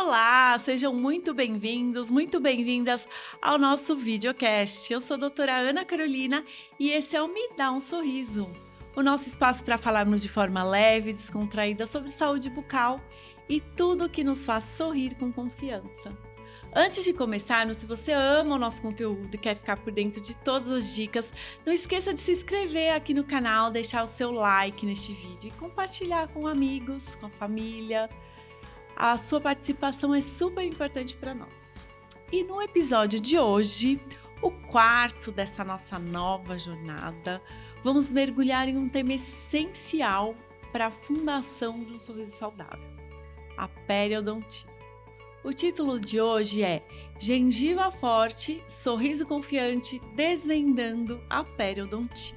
Olá, sejam muito bem-vindos, muito bem-vindas ao nosso videocast. Eu sou a doutora Ana Carolina e esse é o Me Dá um Sorriso, o nosso espaço para falarmos de forma leve e descontraída sobre saúde bucal e tudo o que nos faz sorrir com confiança. Antes de começarmos, se você ama o nosso conteúdo e quer ficar por dentro de todas as dicas, não esqueça de se inscrever aqui no canal, deixar o seu like neste vídeo e compartilhar com amigos, com a família. A sua participação é super importante para nós. E no episódio de hoje, o quarto dessa nossa nova jornada, vamos mergulhar em um tema essencial para a fundação de um sorriso saudável: a periodontia. O título de hoje é Gengiva Forte, Sorriso Confiante, Desvendando a Periodontia.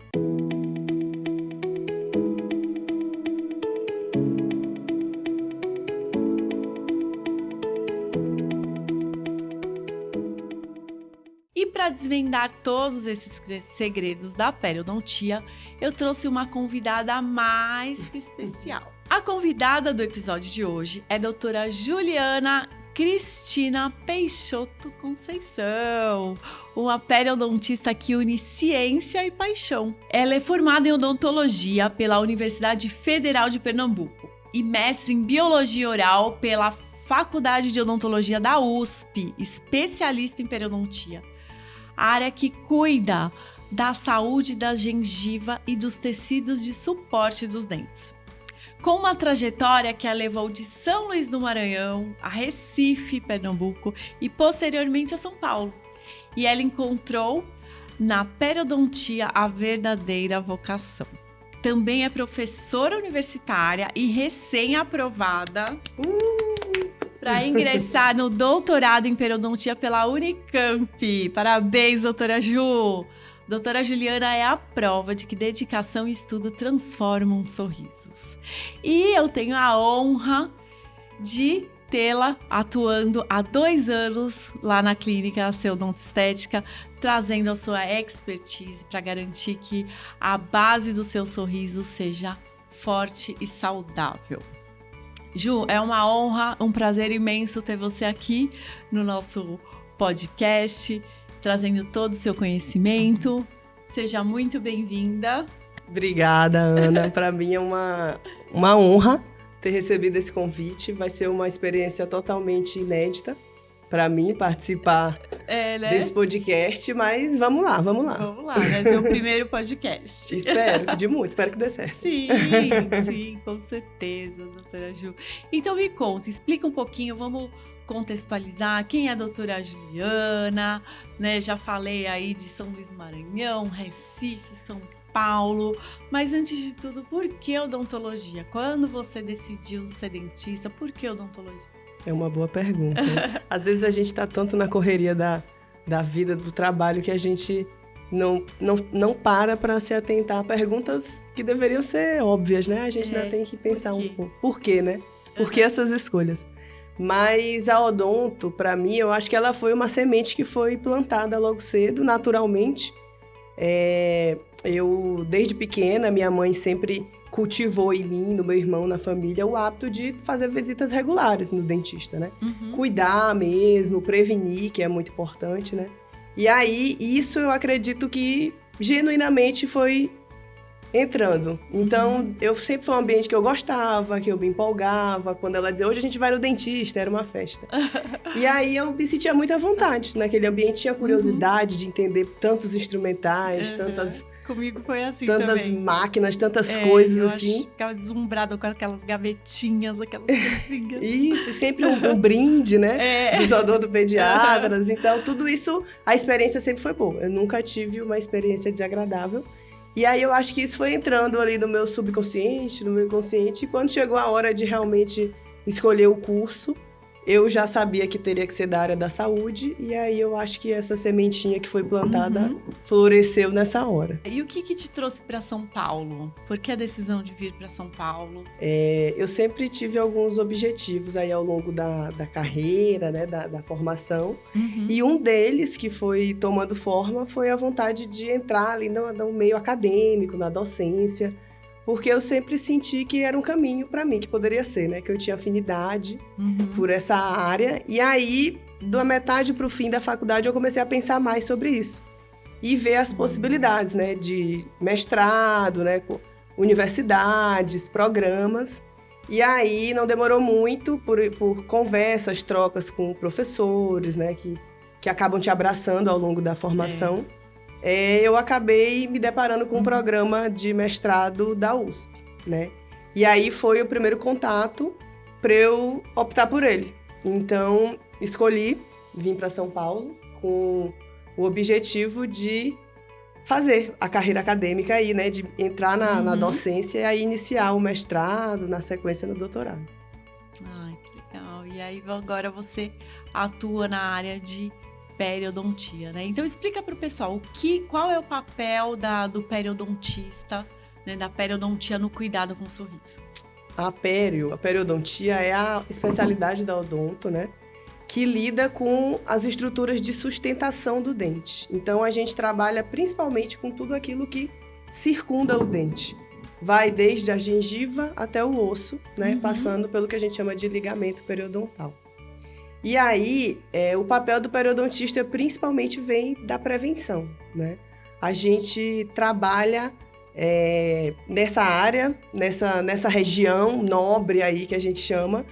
E para desvendar todos esses segredos da periodontia, eu trouxe uma convidada mais que especial. A convidada do episódio de hoje é a doutora Juliana Cristina Peixoto Conceição, uma periodontista que une ciência e paixão. Ela é formada em odontologia pela Universidade Federal de Pernambuco e mestre em biologia oral pela Faculdade de Odontologia da USP, especialista em periodontia, a área que cuida da saúde da gengiva e dos tecidos de suporte dos dentes. Com uma trajetória que a levou de São Luís do Maranhão a Recife, Pernambuco e posteriormente a São Paulo. E ela encontrou na periodontia a verdadeira vocação. Também é professora universitária e recém-aprovada para ingressar no doutorado em periodontia pela Unicamp. Parabéns, doutora Ju! Doutora Juliana é a prova de que dedicação e estudo transformam sorrisos. E eu tenho a honra de tê-la atuando há 2 anos lá na clínica Ceodonto Estética, trazendo a sua expertise para garantir que a base do seu sorriso seja forte e saudável. Ju, é uma honra, um prazer imenso ter você aqui no nosso podcast, trazendo todo o seu conhecimento. Seja muito bem-vinda. Obrigada, Ana. Para mim é uma honra ter recebido esse convite. Vai ser uma experiência totalmente inédita para mim participar desse podcast, mas vamos lá. Vamos lá, vai ser o primeiro podcast. Espero que dê certo. Sim, com certeza, doutora Ju. Então me conta, explica um pouquinho, vamos contextualizar quem é a doutora Juliana, né? Já falei aí de São Luís Maranhão, Recife, São Paulo, mas antes de tudo, por que odontologia? Quando você decidiu ser dentista, por que odontologia? É uma boa pergunta. Às vezes a gente está tanto na correria da vida, do trabalho, que a gente não para se atentar a perguntas que deveriam ser óbvias, né? A gente ainda tem que pensar um pouco. Por quê, né? Por que essas escolhas? Mas a odonto, para mim, eu acho que ela foi uma semente que foi plantada logo cedo, naturalmente. Eu, desde pequena, minha mãe sempre cultivou em mim, no meu irmão, na família, o hábito de fazer visitas regulares no dentista, né? Cuidar mesmo, prevenir, que é muito importante, né? E aí, isso eu acredito que genuinamente foi entrando. Então, eu sempre foi um ambiente que eu gostava, que eu me empolgava. Quando ela dizia, hoje a gente vai no dentista, era uma festa. E aí, eu me sentia muito à vontade naquele ambiente. Tinha curiosidade de entender tantos instrumentais, Comigo foi assim tantas também. Máquinas, tantas coisas eu assim. Ficava deslumbrada com aquelas gavetinhas, aquelas coisinhas. Isso, e sempre um brinde, né? Dos odontopediatras. Então, tudo isso, a experiência sempre foi boa. Eu nunca tive uma experiência desagradável. E aí, eu acho que isso foi entrando ali no meu subconsciente, no meu inconsciente. E quando chegou a hora de realmente escolher o curso, eu já sabia que teria que ser da área da saúde, e aí eu acho que essa sementinha que foi plantada floresceu nessa hora. E o que te trouxe para São Paulo? Por que a decisão de vir para São Paulo? Eu sempre tive alguns objetivos aí ao longo da carreira, né, da formação, e um deles que foi tomando forma foi a vontade de entrar ali no meio acadêmico, na docência, porque eu sempre senti que era um caminho para mim, que poderia ser, né? Que eu tinha afinidade por essa área. E aí, da metade para o fim da faculdade, eu comecei a pensar mais sobre isso. E ver as possibilidades, né? De mestrado, né? Universidades, programas. E aí, não demorou muito, por conversas, trocas com professores, né? Que acabam te abraçando ao longo da formação. Eu acabei me deparando com um programa de mestrado da USP, né? E aí foi o primeiro contato para eu optar por ele. Então, escolhi vir para São Paulo com o objetivo de fazer a carreira acadêmica aí, né? De entrar na docência e aí iniciar o mestrado, na sequência no doutorado. Ai, que legal. E aí agora você atua na área de periodontia, né? Então explica para o pessoal qual é o papel do periodontista, né? Da periodontia no cuidado com o sorriso. A periodontia é a especialidade da odonto, né? Que lida com as estruturas de sustentação do dente. Então a gente trabalha principalmente com tudo aquilo que circunda o dente. Vai desde a gengiva até o osso, né? Passando pelo que a gente chama de ligamento periodontal. E aí, o papel do periodontista principalmente vem da prevenção, né? A gente trabalha nessa área, nessa região nobre aí que a gente chama,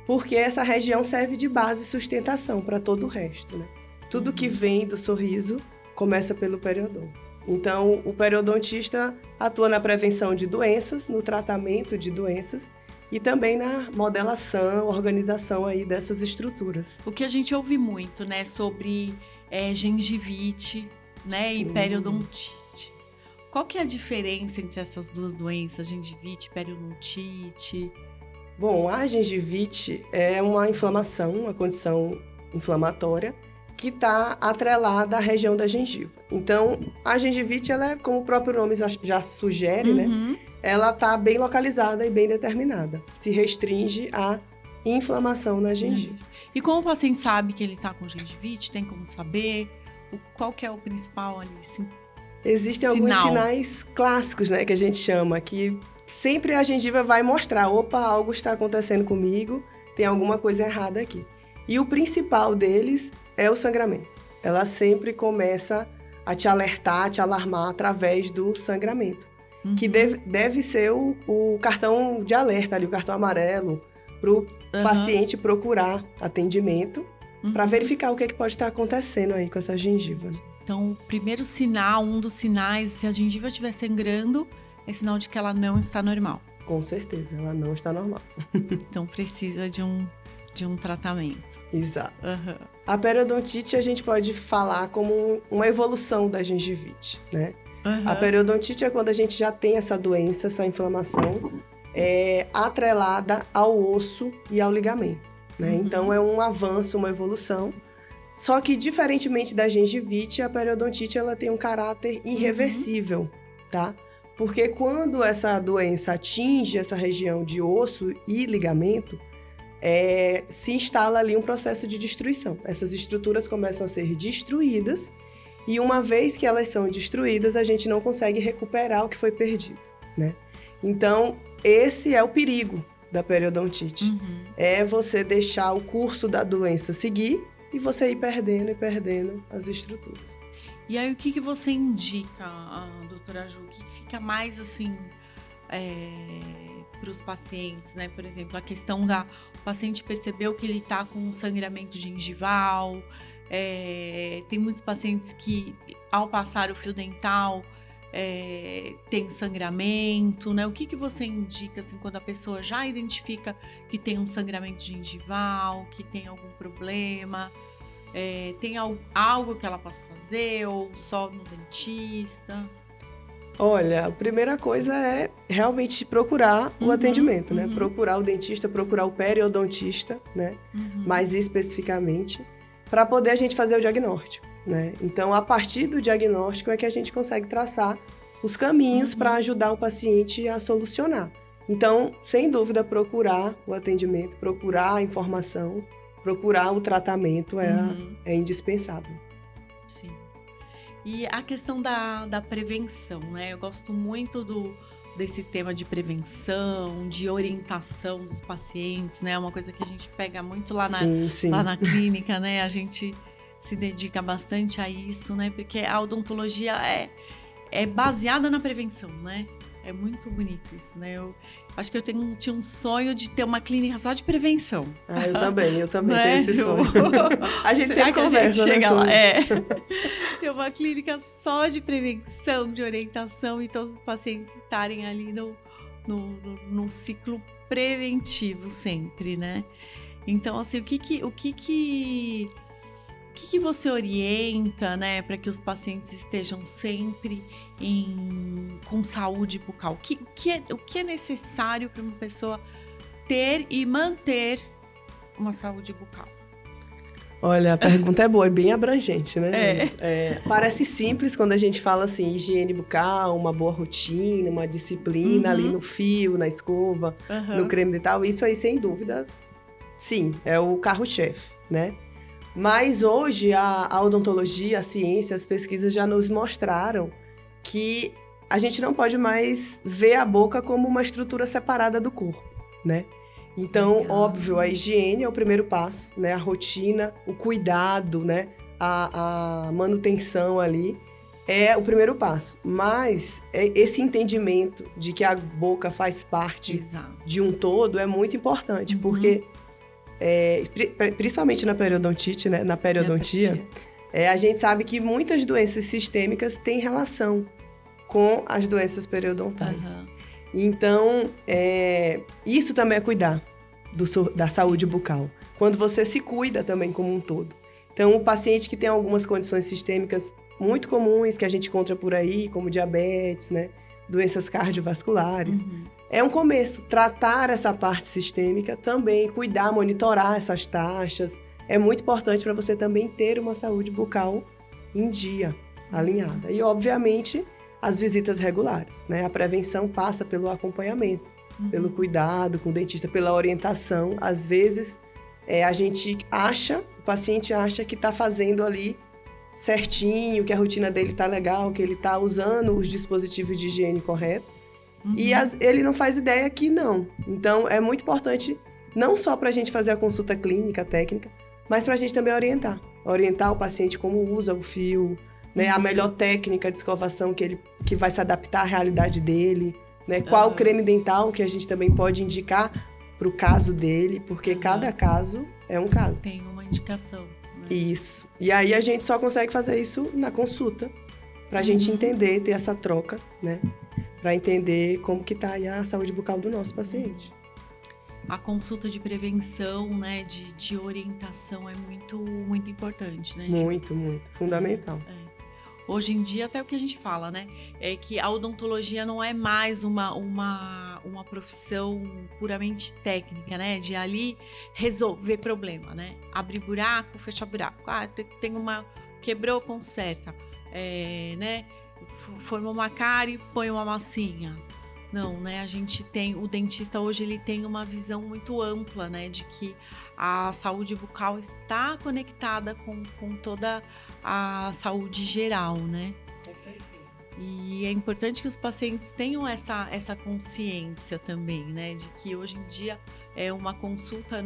porque essa região serve de base e sustentação para todo o resto, né? Tudo que vem do sorriso começa pelo periodonto. Então, o periodontista atua na prevenção de doenças, no tratamento de doenças, e também na modelação, organização aí dessas estruturas. O que a gente ouve muito, né, sobre gengivite, né, Sim. e periodontite. Qual que é a diferença entre essas duas doenças, gengivite e periodontite? Bom, a gengivite é uma inflamação, uma condição inflamatória que está atrelada à região da gengiva. Então, a gengivite, ela é, como o próprio nome já sugere, né? Ela está bem localizada e bem determinada. Se restringe à inflamação na gengiva. E como o paciente sabe que ele está com gengivite, tem como saber? Qual que é o principal ali? Existem alguns sinais clássicos, né, que a gente chama, que sempre a gengiva vai mostrar, opa, algo está acontecendo comigo, tem alguma coisa errada aqui. E o principal deles é o sangramento. Ela sempre começa a te alertar, a te alarmar através do sangramento. Que deve ser o cartão de alerta ali, o cartão amarelo, para o paciente procurar atendimento para verificar o que pode estar acontecendo aí com essa gengiva. Então, o primeiro sinal, um dos sinais, se a gengiva estiver sangrando, é sinal de que ela não está normal. Com certeza, ela não está normal. Então, precisa de um tratamento. Exato. A periodontite a gente pode falar como uma evolução da gengivite, né? A periodontite é quando a gente já tem essa doença, essa inflamação atrelada ao osso e ao ligamento, né? Então, é um avanço, uma evolução. Só que, diferentemente da gengivite, a periodontite ela tem um caráter irreversível, tá? Porque quando essa doença atinge essa região de osso e ligamento, se instala ali um processo de destruição. Essas estruturas começam a ser destruídas e uma vez que elas são destruídas, a gente não consegue recuperar o que foi perdido, né? Então, esse é o perigo da periodontite. É você deixar o curso da doença seguir e você ir perdendo e perdendo as estruturas. E aí, o que você indica, doutora Ju, que fica mais assim para os pacientes, né? Por exemplo, a questão o paciente percebeu que ele está com um sangramento gengival. Tem muitos pacientes que, ao passar o fio dental, tem sangramento, né? O que você indica, assim, quando a pessoa já identifica que tem um sangramento gengival, que tem algum problema? Tem algo que ela possa fazer ou só no dentista? Olha, a primeira coisa é realmente procurar o atendimento, né? Procurar o dentista, procurar o periodontista, né? Mais especificamente, para poder a gente fazer o diagnóstico, né? Então, a partir do diagnóstico é que a gente consegue traçar os caminhos para ajudar o paciente a solucionar. Então, sem dúvida, procurar o atendimento, procurar a informação, procurar o tratamento é indispensável. Sim. E a questão da prevenção, né? Eu gosto muito do desse tema de prevenção, de orientação dos pacientes, né? Uma coisa que a gente pega muito lá na clínica, né? A gente se dedica bastante a isso, né? Porque a odontologia é baseada na prevenção, né? É muito bonito isso, né? Eu acho que eu tinha um sonho de ter uma clínica só de prevenção. Ah, eu também né? tenho esse sonho. A gente sempre conversa, chega lá. É. Ter uma clínica só de prevenção, de orientação e todos os pacientes estarem ali num ciclo preventivo sempre, né? Então, assim, o que você orienta, né, para que os pacientes estejam sempre com saúde bucal? O que é necessário para uma pessoa ter e manter uma saúde bucal? Olha, a pergunta é boa, é bem abrangente, né? Parece simples quando a gente fala assim, higiene bucal, uma boa rotina, uma disciplina ali no fio, na escova, no creme dental. Isso aí, sem dúvidas, sim, é o carro-chefe, né? Mas hoje a odontologia, a ciência, as pesquisas já nos mostraram que a gente não pode mais ver a boca como uma estrutura separada do corpo, né? Então, legal. Óbvio, a higiene é o primeiro passo, né? A rotina, o cuidado, né? A manutenção ali é o primeiro passo. Mas esse entendimento de que a boca faz parte de um todo é muito importante, porque principalmente na periodontite, né? Na periodontia, a gente sabe que muitas doenças sistêmicas têm relação com as doenças periodontais. Então, isso também é cuidar da saúde bucal. Quando você se cuida também como um todo. Então, o paciente que tem algumas condições sistêmicas muito comuns que a gente encontra por aí, como diabetes, né? Doenças cardiovasculares. É um começo. Tratar essa parte sistêmica também, cuidar, monitorar essas taxas. É muito importante para você também ter uma saúde bucal em dia, alinhada. E, obviamente, as visitas regulares, né? A prevenção passa pelo acompanhamento, pelo cuidado com o dentista, pela orientação. Às vezes, o paciente acha que está fazendo ali certinho, que a rotina dele está legal, que ele está usando os dispositivos de higiene correto. E ele não faz ideia que não. Então, é muito importante, não só para a gente fazer a consulta clínica, técnica, mas para a gente também orientar o paciente como usa o fio, né? A melhor técnica de escovação que vai se adaptar à realidade dele, né? Qual o creme dental que a gente também pode indicar para o caso dele, porque cada caso é um caso. Tem uma indicação. Né? Isso. E aí a gente só consegue fazer isso na consulta, para a gente entender, ter essa troca, né? Para entender como que tá aí a saúde bucal do nosso paciente. A consulta de prevenção, né, de orientação é muito, muito importante, né? Muito, muito. Fundamental. Hoje em dia, até o que a gente fala, né? É que a odontologia não é mais uma profissão puramente técnica, né? De ali resolver problema, né? Abrir buraco, fechar buraco. Tem quebrou, conserta. Né? Formou uma cárie, põe uma massinha. Não, né? A gente tem... O dentista hoje, ele tem uma visão muito ampla, né? De que a saúde bucal está conectada com toda a saúde geral, né? E é importante que os pacientes tenham essa consciência também, né? De que hoje em dia uma consulta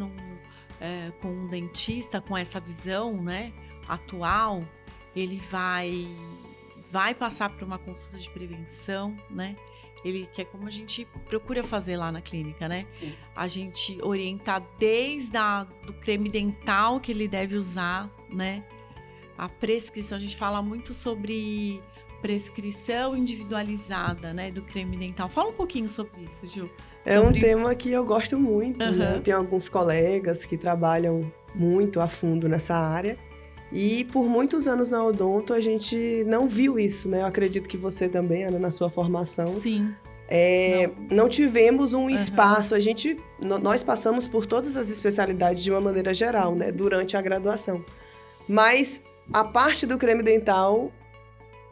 com um dentista, com essa visão, né, atual, ele vai passar por uma consulta de prevenção, né? Ele quer, como a gente procura fazer lá na clínica, né? Sim. A gente orientar desde do creme dental que ele deve usar, né? A prescrição, a gente fala muito sobre prescrição individualizada, né? Do creme dental. Fala um pouquinho sobre isso, Ju. É um tema que eu gosto muito, né? Eu tenho alguns colegas que trabalham muito a fundo nessa área. E por muitos anos na odonto a gente não viu isso, né? Eu acredito que você também, Ana, na sua formação. Sim. Não tivemos um espaço. Nós passamos por todas as especialidades de uma maneira geral, né? Durante a graduação. Mas a parte do creme dental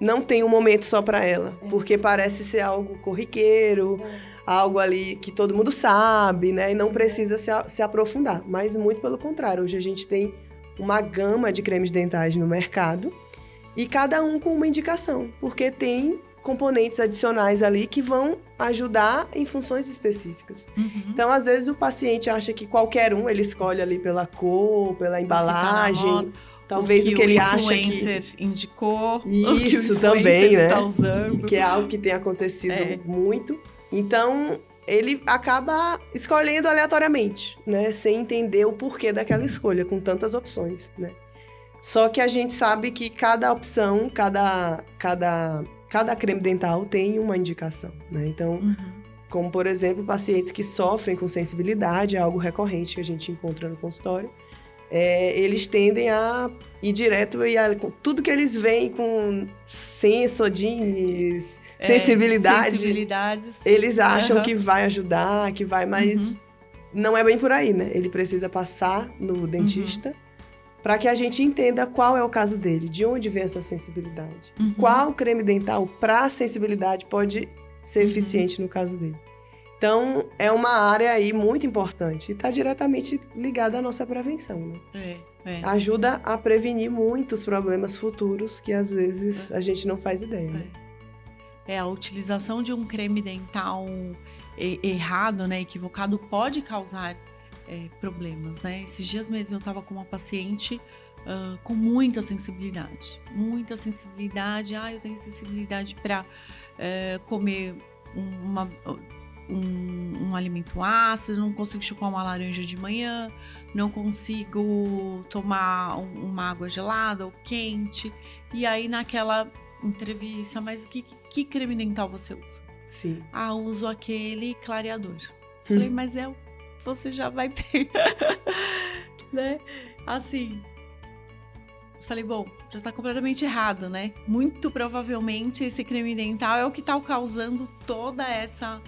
não tem um momento só para ela. Porque parece ser algo corriqueiro, algo ali que todo mundo sabe, né? E não precisa se aprofundar. Mas muito pelo contrário. Hoje a gente tem uma gama de cremes dentais no mercado e cada um com uma indicação, porque tem componentes adicionais ali que vão ajudar em funções específicas. Então, às vezes, o paciente acha que qualquer um, ele escolhe ali pela cor, pela embalagem, talvez o que ele acha que... o influencer indicou, isso o que o também, né? está usando. Que é algo que tem acontecido muito. Então, ele acaba escolhendo aleatoriamente, né? Sem entender o porquê daquela escolha, com tantas opções, né? Só que a gente sabe que cada opção, cada creme dental tem uma indicação, né? Então, como, por exemplo, pacientes que sofrem com sensibilidade, é algo recorrente que a gente encontra no consultório, eles tendem a ir direto e tudo que eles veem com sensibilidades, eles acham que vai ajudar, que vai, mas não é bem por aí, né? Ele precisa passar no dentista para que a gente entenda qual é o caso dele, de onde vem essa sensibilidade. Qual creme dental para sensibilidade pode ser eficiente no caso dele. Então, é uma área aí muito importante e está diretamente ligada à nossa prevenção, né? Ajuda a prevenir muitos problemas futuros que, às vezes, a gente não faz ideia, né? A utilização de um creme dental errado, né, equivocado, pode causar problemas, né? Esses dias mesmo eu estava com uma paciente com muita sensibilidade. Muita sensibilidade. Eu tenho sensibilidade para comer um alimento ácido, não consigo chupar uma laranja de manhã, não consigo tomar uma água gelada ou quente. E aí, naquela entrevista, mas que creme dental você usa? Sim. Uso aquele clareador. Falei, mas você já vai ter, né? Assim, falei, bom, já tá completamente errado, né? Muito provavelmente esse creme dental é o que tá causando toda essa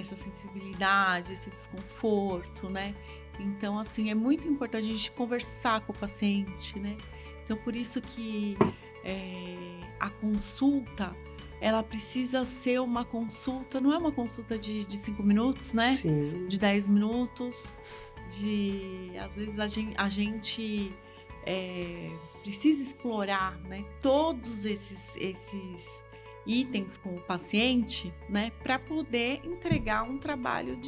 sensibilidade, esse desconforto, né? Então, assim, é muito importante a gente conversar com o paciente, né? Então, por isso que a consulta, ela precisa ser uma consulta, não é uma consulta de 5 minutos, né? Sim. De 10 minutos, às vezes a gente precisa explorar, né, todos esses itens com o paciente, né, para poder entregar um trabalho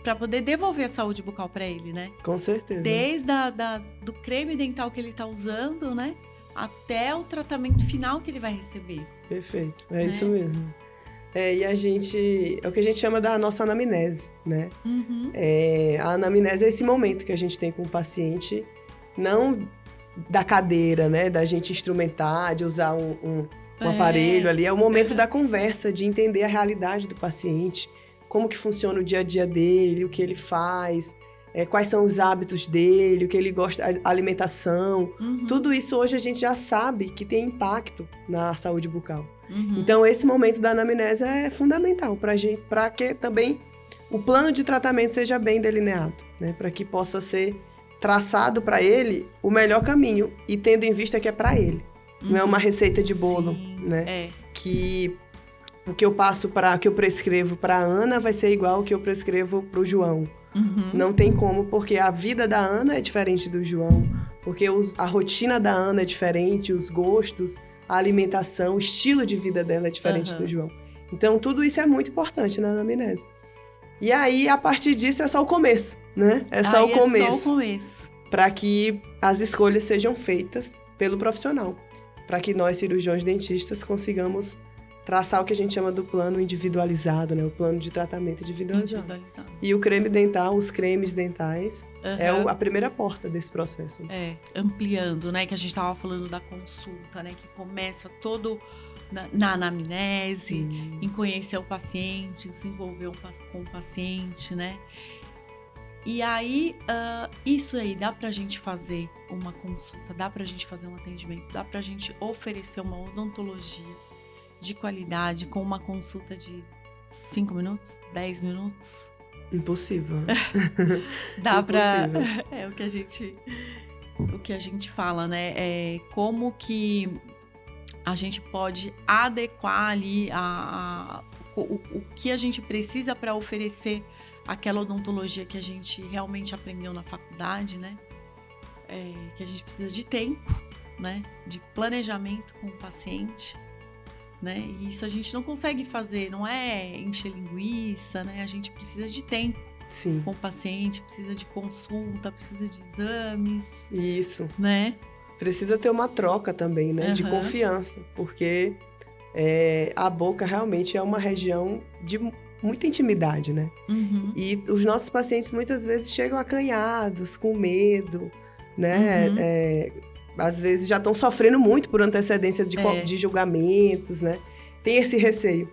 para poder devolver a saúde bucal para ele, né? Com certeza. Desde do creme dental que ele está usando, né, até o tratamento final que ele vai receber. Perfeito, isso mesmo. E a gente, é o que a gente chama da nossa anamnese, né? A anamnese é esse momento que a gente tem com o paciente, não da cadeira, né? Da gente instrumentar, de usar um aparelho ali. É o momento da conversa, de entender a realidade do paciente, como que funciona o dia a dia dele, o que ele faz, quais são os hábitos dele, o que ele gosta, a alimentação. Tudo isso hoje a gente já sabe que tem impacto na saúde bucal. Então, esse momento da anamnese é fundamental para que também o plano de tratamento seja bem delineado, né? Para que possa ser traçado para ele o melhor caminho e tendo em vista que é para ele. Não é uma receita de bolo, né? Que o que eu prescrevo para a Ana vai ser igual ao que eu prescrevo para o João. Não tem como, porque a vida da Ana é diferente do João, porque a rotina da Ana é diferente, os gostos, a alimentação, o estilo de vida dela é diferente do João. Então, tudo isso é muito importante na anamnese. E aí, a partir disso, é só o começo, né? É só o começo. Para que as escolhas sejam feitas pelo profissional. Para que nós, cirurgiões dentistas, consigamos traçar o que a gente chama do plano individualizado, né? O plano de tratamento individualizado. E o creme dental, os cremes dentais, é a primeira porta desse processo. Ampliando, né? Que a gente estava falando da consulta, né? Que começa todo na anamnese, em conhecer o paciente, se envolver com o paciente, né? E aí, isso aí, dá pra gente fazer uma consulta, dá pra gente fazer um atendimento, dá pra gente oferecer uma odontologia de qualidade com uma consulta de 5 minutos, 10 minutos? Impossível. Dá pra... É o que a gente fala, né? Como que a gente pode adequar ali o que a gente precisa para oferecer aquela odontologia que a gente realmente aprendeu na faculdade, né? Que a gente precisa de tempo, né? De planejamento com o paciente, né? E isso a gente não consegue fazer, não é encher linguiça, né? A gente precisa de tempo. Sim. Com o paciente, precisa de consulta, precisa de exames. Isso. Né? Precisa ter uma troca também, né? De confiança, porque a boca realmente é uma região de muita intimidade, né? E os nossos pacientes muitas vezes chegam acanhados, com medo, né? Às vezes já estão sofrendo muito por antecedência de julgamentos, né? Tem esse receio.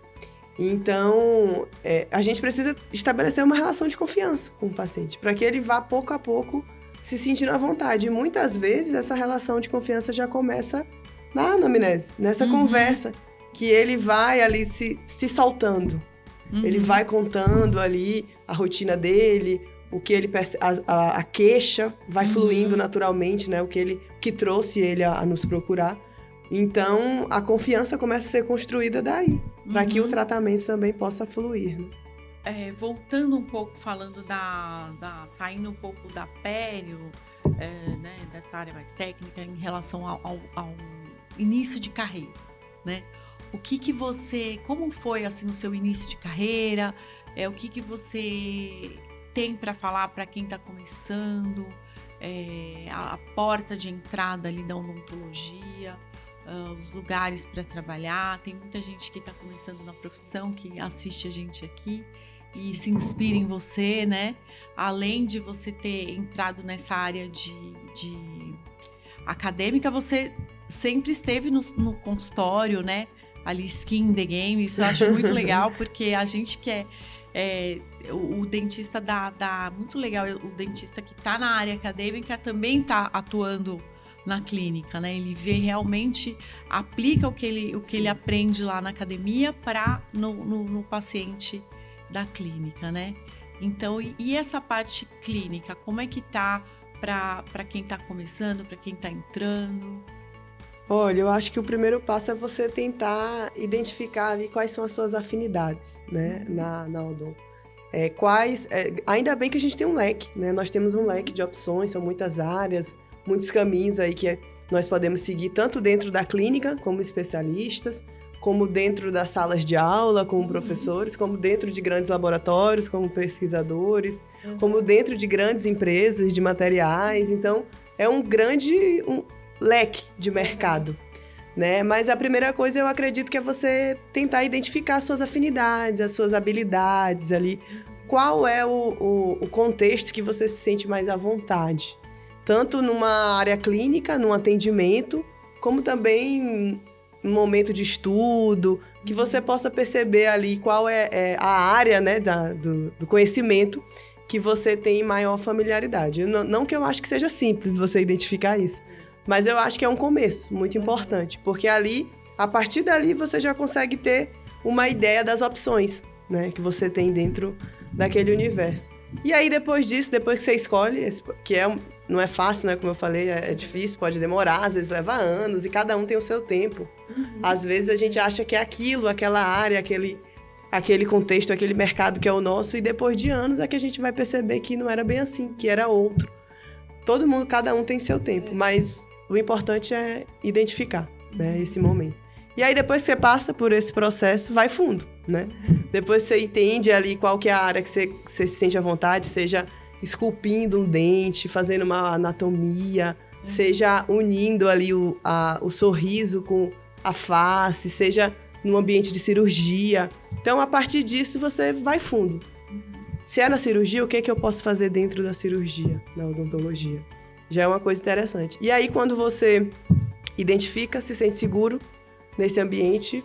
Então, a gente precisa estabelecer uma relação de confiança com o paciente, para que ele vá pouco a pouco se sentindo à vontade. E muitas vezes essa relação de confiança já começa na anamnese, nessa conversa, que ele vai ali se soltando. Ele vai contando ali a rotina dele, o que ele a queixa vai fluindo naturalmente, né? O que trouxe ele a nos procurar. Então, a confiança começa a ser construída daí, para que o tratamento também possa fluir. Né? Voltando um pouco, falando saindo um pouco da pério, né, dessa área mais técnica, em relação ao início de carreira, né? Como foi assim o seu início de carreira? O que você tem para falar para quem está começando? A porta de entrada ali da odontologia? Os lugares para trabalhar. Tem muita gente que está começando na profissão, que assiste a gente aqui e se inspira em você, né? Além de você ter entrado nessa área de acadêmica, você sempre esteve no consultório, né? Ali, skin in the game. Isso eu acho muito legal, porque a gente que o dentista muito legal, o dentista que está na área acadêmica também está atuando na clínica, né? Ele vê realmente, aplica o que ele aprende lá na academia no paciente da clínica, né? Então, e essa parte clínica, como é que tá para quem tá começando, para quem tá entrando? Olha, eu acho que o primeiro passo é você tentar identificar ali quais são as suas afinidades, né? Na odonto. Ainda bem que a gente tem um leque, né? Nós temos um leque de opções, são muitas áreas, muitos caminhos aí que nós podemos seguir, tanto dentro da clínica, como especialistas, como dentro das salas de aula, como professores, como dentro de grandes laboratórios, como pesquisadores, como dentro de grandes empresas de materiais. Então, é um grande leque de mercado, né? Mas a primeira coisa, eu acredito que é você tentar identificar as suas afinidades, as suas habilidades ali. Qual é o contexto que você se sente mais à vontade? Tanto numa área clínica, num atendimento, como também no momento de estudo, que você possa perceber ali qual é a área, né, do conhecimento que você tem maior familiaridade. Não que eu acho que seja simples você identificar isso, mas eu acho que é um começo muito importante, porque ali, a partir dali, você já consegue ter uma ideia das opções, né, que você tem dentro daquele universo. E aí, depois disso, depois que você escolhe, não é fácil, né? Como eu falei, é difícil, pode demorar, às vezes leva anos, e cada um tem o seu tempo. Às vezes a gente acha que é aquilo, aquela área, aquele contexto, aquele mercado que é o nosso, e depois de anos é que a gente vai perceber que não era bem assim, que era outro. Todo mundo, cada um tem seu tempo, mas o importante é identificar, né, esse momento. E aí, depois que você passa por esse processo, vai fundo, né? Depois você entende ali qual que é a área que você se sente à vontade, seja esculpindo um dente, fazendo uma anatomia, seja unindo ali o sorriso com a face, seja no ambiente de cirurgia. Então, a partir disso, você vai fundo. Se é na cirurgia, o que é que eu posso fazer dentro da cirurgia, na odontologia? Já é uma coisa interessante. E aí, quando você identifica, se sente seguro nesse ambiente,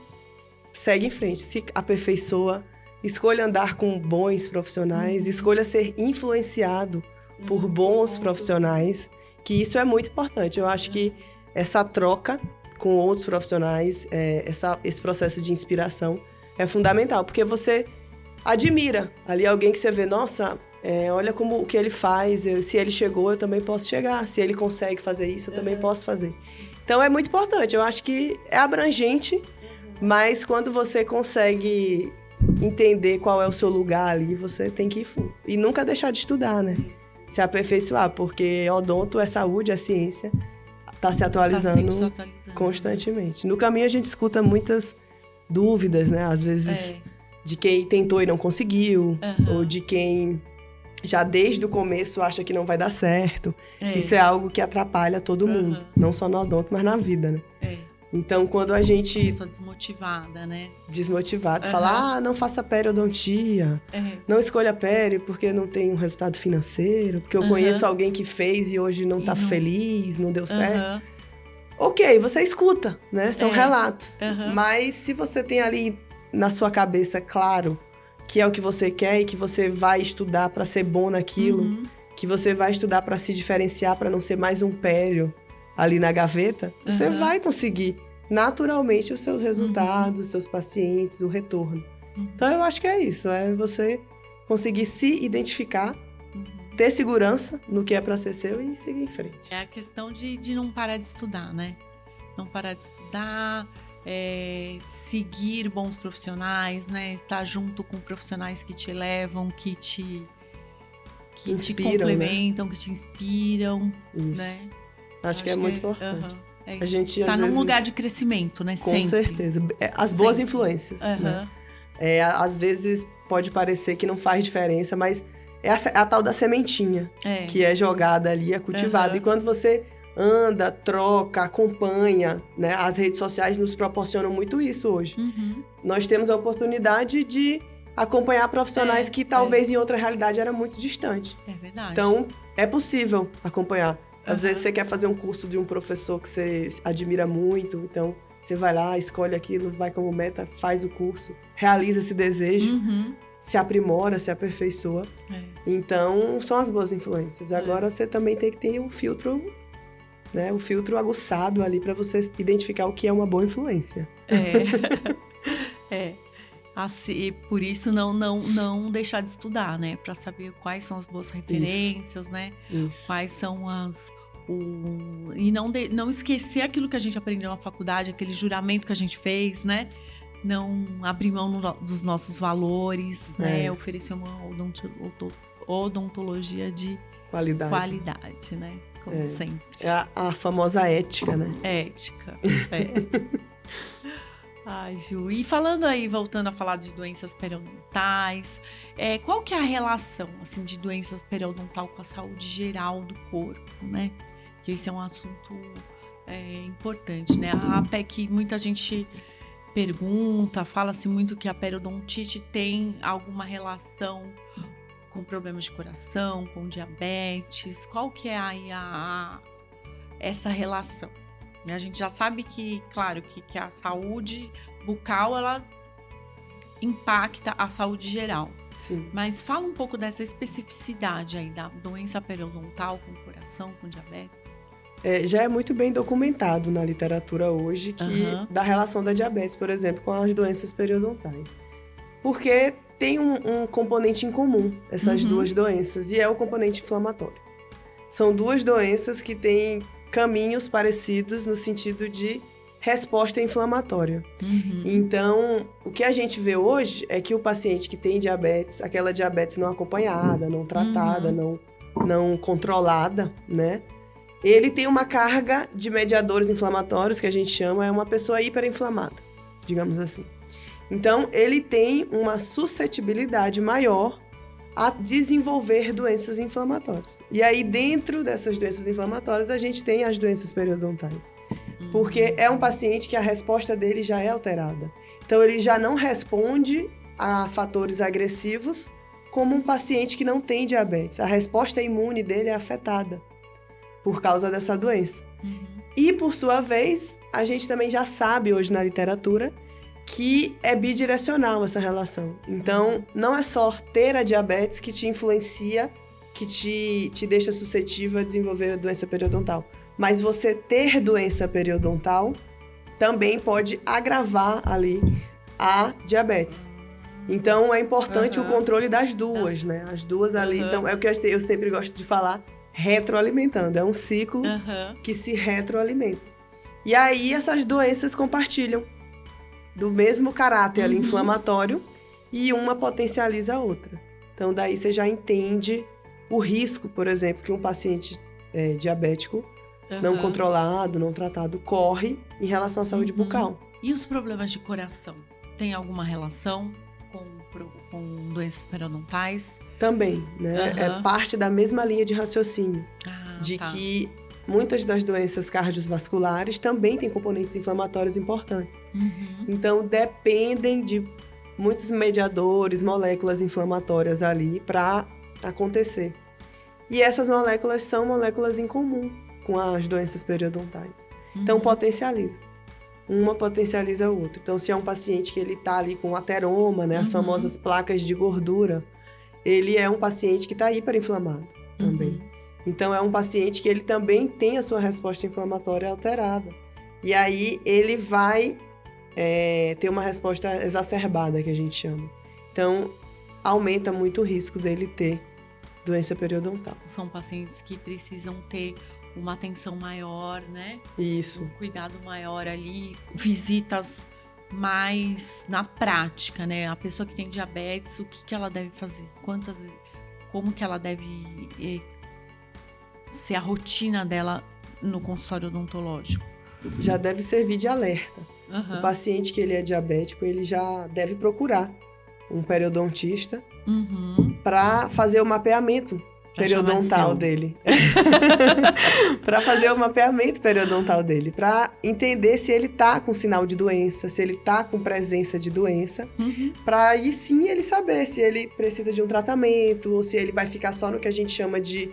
segue em frente, se aperfeiçoa, escolha andar com bons profissionais, escolha ser influenciado por bons profissionais, que isso é muito importante. Eu acho que essa troca com outros profissionais, esse processo de inspiração é fundamental, porque você admira ali alguém que você vê, nossa, olha como o que ele faz, se ele chegou, eu também posso chegar, se ele consegue fazer isso, eu também posso fazer. Então, é muito importante, eu acho que é abrangente, mas quando você consegue entender qual é o seu lugar ali, você tem que ir fundo. E nunca deixar de estudar, né? Se aperfeiçoar, porque odonto é saúde, é ciência, está se atualizando constantemente. No caminho, a gente escuta muitas dúvidas, né? Às vezes de quem tentou e não conseguiu, ou de quem já desde o começo acha que não vai dar certo. Isso é algo que atrapalha todo mundo, não só no odonto, mas na vida, né? Então, quando a gente... Pessoa desmotivada, né? Desmotivado, fala, não faça periodontia, não escolha pério porque não tem um resultado financeiro, porque eu conheço alguém que fez e hoje não tá feliz, não deu certo. Ok, você escuta, né? São relatos. Mas se você tem ali na sua cabeça, claro, que é o que você quer e que você vai estudar para ser bom naquilo, que você vai estudar para se diferenciar, para não ser mais um pério ali na gaveta, você vai conseguir naturalmente os seus resultados, os seus pacientes, o retorno. Então, eu acho que é isso, é você conseguir se identificar, ter segurança no que é para ser seu e seguir em frente. É a questão de não parar de estudar, né? Não parar de estudar, seguir bons profissionais, né? Estar junto com profissionais que te elevam, que te complementam, né? Que te inspiram, né? Acho que é muito importante. A gente tá num lugar de crescimento, né? Com certeza. As boas influências. Né? Às vezes pode parecer que não faz diferença, mas é a tal da sementinha que é jogada ali, é cultivada. E quando você anda, troca, acompanha, né? As redes sociais nos proporcionam muito isso hoje. Nós temos a oportunidade de acompanhar profissionais que talvez em outra realidade era muito distante. É verdade. Então, é possível acompanhar. Às vezes você quer fazer um curso de um professor que você admira muito, então você vai lá, escolhe aquilo, vai como meta, faz o curso, realiza esse desejo, se aprimora, se aperfeiçoa. Então, são as boas influências. Agora, você também tem que ter um filtro, né? O filtro aguçado ali para você identificar o que é uma boa influência. Assim, por isso não deixar de estudar, né? Para saber quais são as boas referências, né? Quais são e não esquecer aquilo que a gente aprendeu na faculdade, aquele juramento que a gente fez, né? Não abrir mão dos nossos valores, né? Oferecer uma odontologia de qualidade, né? Como sempre. É a famosa ética, né? Ética, Ai, Ju, e falando aí, voltando a falar de doenças periodontais, qual que é a relação, assim, de doenças periodontal com a saúde geral do corpo, né? Que esse é um assunto importante, né? Que muita gente pergunta, fala-se muito que a periodontite tem alguma relação com problemas de coração, com diabetes. Qual que é aí essa relação? A gente já sabe que, claro, que a saúde bucal, ela impacta a saúde geral. Sim. Mas fala um pouco dessa especificidade aí da doença periodontal com coração, com diabetes. Já é muito bem documentado na literatura hoje da relação da diabetes, por exemplo, com as doenças periodontais. Porque tem um componente em comum, essas duas doenças, e é o componente inflamatório. São duas doenças que têm caminhos parecidos no sentido de resposta inflamatória. Então, o que a gente vê hoje é que o paciente que tem diabetes, aquela diabetes não acompanhada, não tratada, não controlada, né? Ele tem uma carga de mediadores inflamatórios, que a gente chama, é uma pessoa hiperinflamada, digamos assim. Então, ele tem uma suscetibilidade maior a desenvolver doenças inflamatórias. E aí, dentro dessas doenças inflamatórias, a gente tem as doenças periodontais. Porque é um paciente que a resposta dele já é alterada. Então, ele já não responde a fatores agressivos como um paciente que não tem diabetes. A resposta imune dele é afetada por causa dessa doença. E, por sua vez, a gente também já sabe hoje na literatura que é bidirecional essa relação. Então, não é só ter a diabetes que te influencia, que te deixa suscetível a desenvolver a doença periodontal. Mas você ter doença periodontal também pode agravar ali a diabetes. Então, é importante o controle das duas, né? As duas ali, então, é o que eu sempre gosto de falar, retroalimentando. É um ciclo que se retroalimenta. E aí, essas doenças compartilham do mesmo caráter ali, inflamatório, e uma potencializa a outra. Então, daí você já entende o risco, por exemplo, que um paciente diabético não controlado, não tratado, corre em relação à saúde bucal. E os problemas de coração? tem alguma relação com doenças periodontais? Também, né? É parte da mesma linha de raciocínio. Que muitas das doenças cardiovasculares também têm componentes inflamatórios importantes. Então, dependem de muitos mediadores, moléculas inflamatórias ali para acontecer. E essas moléculas são moléculas em comum com as doenças periodontais. Então, potencializa. Uma potencializa a outra. Então, se é um paciente que ele está ali com ateroma, né, as famosas placas de gordura, ele é um paciente que está hiperinflamado também. Então, é um paciente que ele também tem a sua resposta inflamatória alterada. E aí, ele vai ter uma resposta exacerbada, que a gente chama. Então, aumenta muito o risco dele ter doença periodontal. São pacientes que precisam ter uma atenção maior, né? Isso. Um cuidado maior ali, visitas mais na prática, né? A pessoa que tem diabetes, o que ela deve fazer? Como que ela deve ser a rotina dela no consultório odontológico? Já deve servir de alerta. O paciente que ele é diabético, ele já deve procurar um periodontista para fazer o mapeamento periodontal dele. Para fazer o mapeamento periodontal dele. Para entender se ele tá com sinal de doença, se ele tá com presença de doença. Para aí sim ele saber se ele precisa de um tratamento ou se ele vai ficar só no que a gente chama de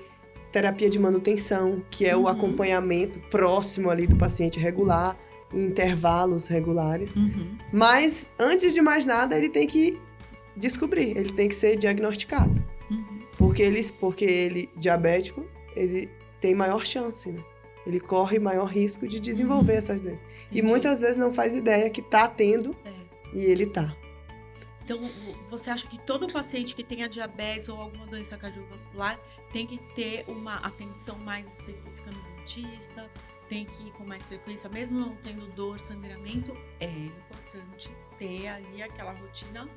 terapia de manutenção, que é o acompanhamento próximo ali do paciente regular, em intervalos regulares. Mas, antes de mais nada, ele tem que descobrir, ele tem que ser diagnosticado. Porque ele, diabético, ele tem maior chance, né? Ele corre maior risco de desenvolver essas doenças. Entendi. E muitas vezes não faz ideia que tá tendo e ele tá. Então, você acha que todo paciente que tenha diabetes ou alguma doença cardiovascular tem que ter uma atenção mais específica no dentista, tem que ir com mais frequência, mesmo não tendo dor, sangramento? É importante ter ali aquela rotina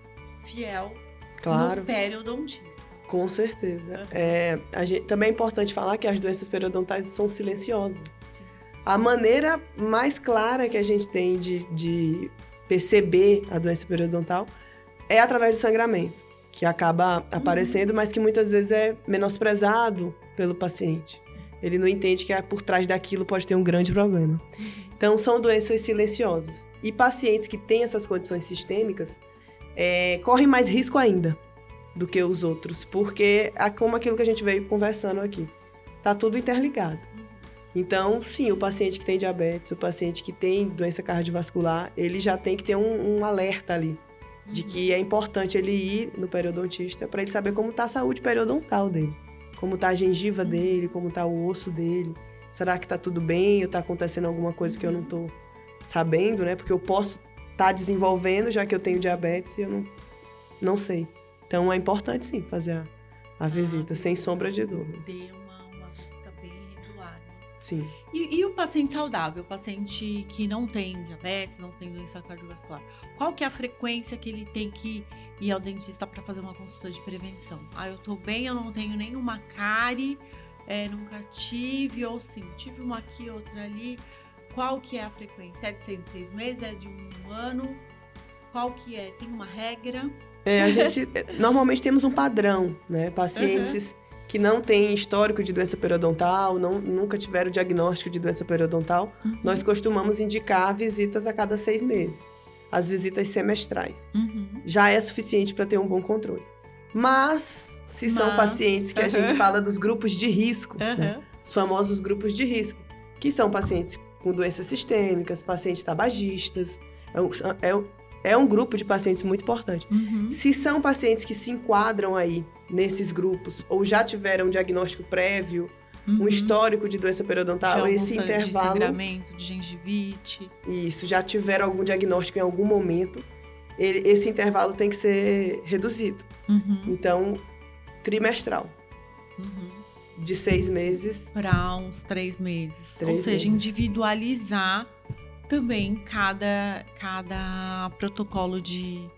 fiel no periodontista. Com certeza. Também é importante falar que as doenças periodontais são silenciosas. Sim. A maneira mais clara que a gente tem de perceber a doença periodontal é através do sangramento, que acaba aparecendo, mas que muitas vezes é menosprezado pelo paciente. Ele não entende que por trás daquilo pode ter um grande problema. Então, são doenças silenciosas. E pacientes que têm essas condições sistêmicas correm mais risco ainda do que os outros, porque como aquilo que a gente veio conversando aqui, tá tudo interligado. Então, sim, o paciente que tem diabetes, o paciente que tem doença cardiovascular, ele já tem que ter um alerta ali, de que é importante ele ir no periodontista para ele saber como tá a saúde periodontal dele, como tá a gengiva dele, como tá o osso dele, será que tá tudo bem ou tá acontecendo alguma coisa que eu não tô sabendo, né? Porque eu posso estar desenvolvendo, já que eu tenho diabetes e eu não sei. Então, é importante, sim, fazer a visita, sem sombra de dúvida. Ter uma visita bem regular, né? Sim. E o paciente saudável, o paciente que não tem diabetes, não tem doença cardiovascular, qual que é a frequência que ele tem que ir ao dentista para fazer uma consulta de prevenção? Eu tô bem, eu não tenho nenhuma cárie, nunca tive, ou sim, tive uma aqui, outra ali. Qual que é a frequência? É de 6 meses? É de 1 ano? Qual que é? Tem uma regra? A gente normalmente temos um padrão, né? Pacientes que não têm histórico de doença periodontal, nunca tiveram diagnóstico de doença periodontal, nós costumamos indicar visitas a cada 6 meses. As visitas semestrais. Já é suficiente para ter um bom controle. Mas, são pacientes que a gente fala dos grupos de risco, né? Os famosos grupos de risco, que são pacientes com doenças sistêmicas, pacientes tabagistas, é um grupo de pacientes muito importante. Se são pacientes que se enquadram aí nesses grupos, ou já tiveram um diagnóstico prévio, um histórico de doença periodontal, esse intervalo... De sangramento, de gengivite. Isso, já tiveram algum diagnóstico em algum momento, esse intervalo tem que ser reduzido. Então, trimestral. De 6 meses... Para uns 3 meses. Ou seja, individualizar também cada protocolo de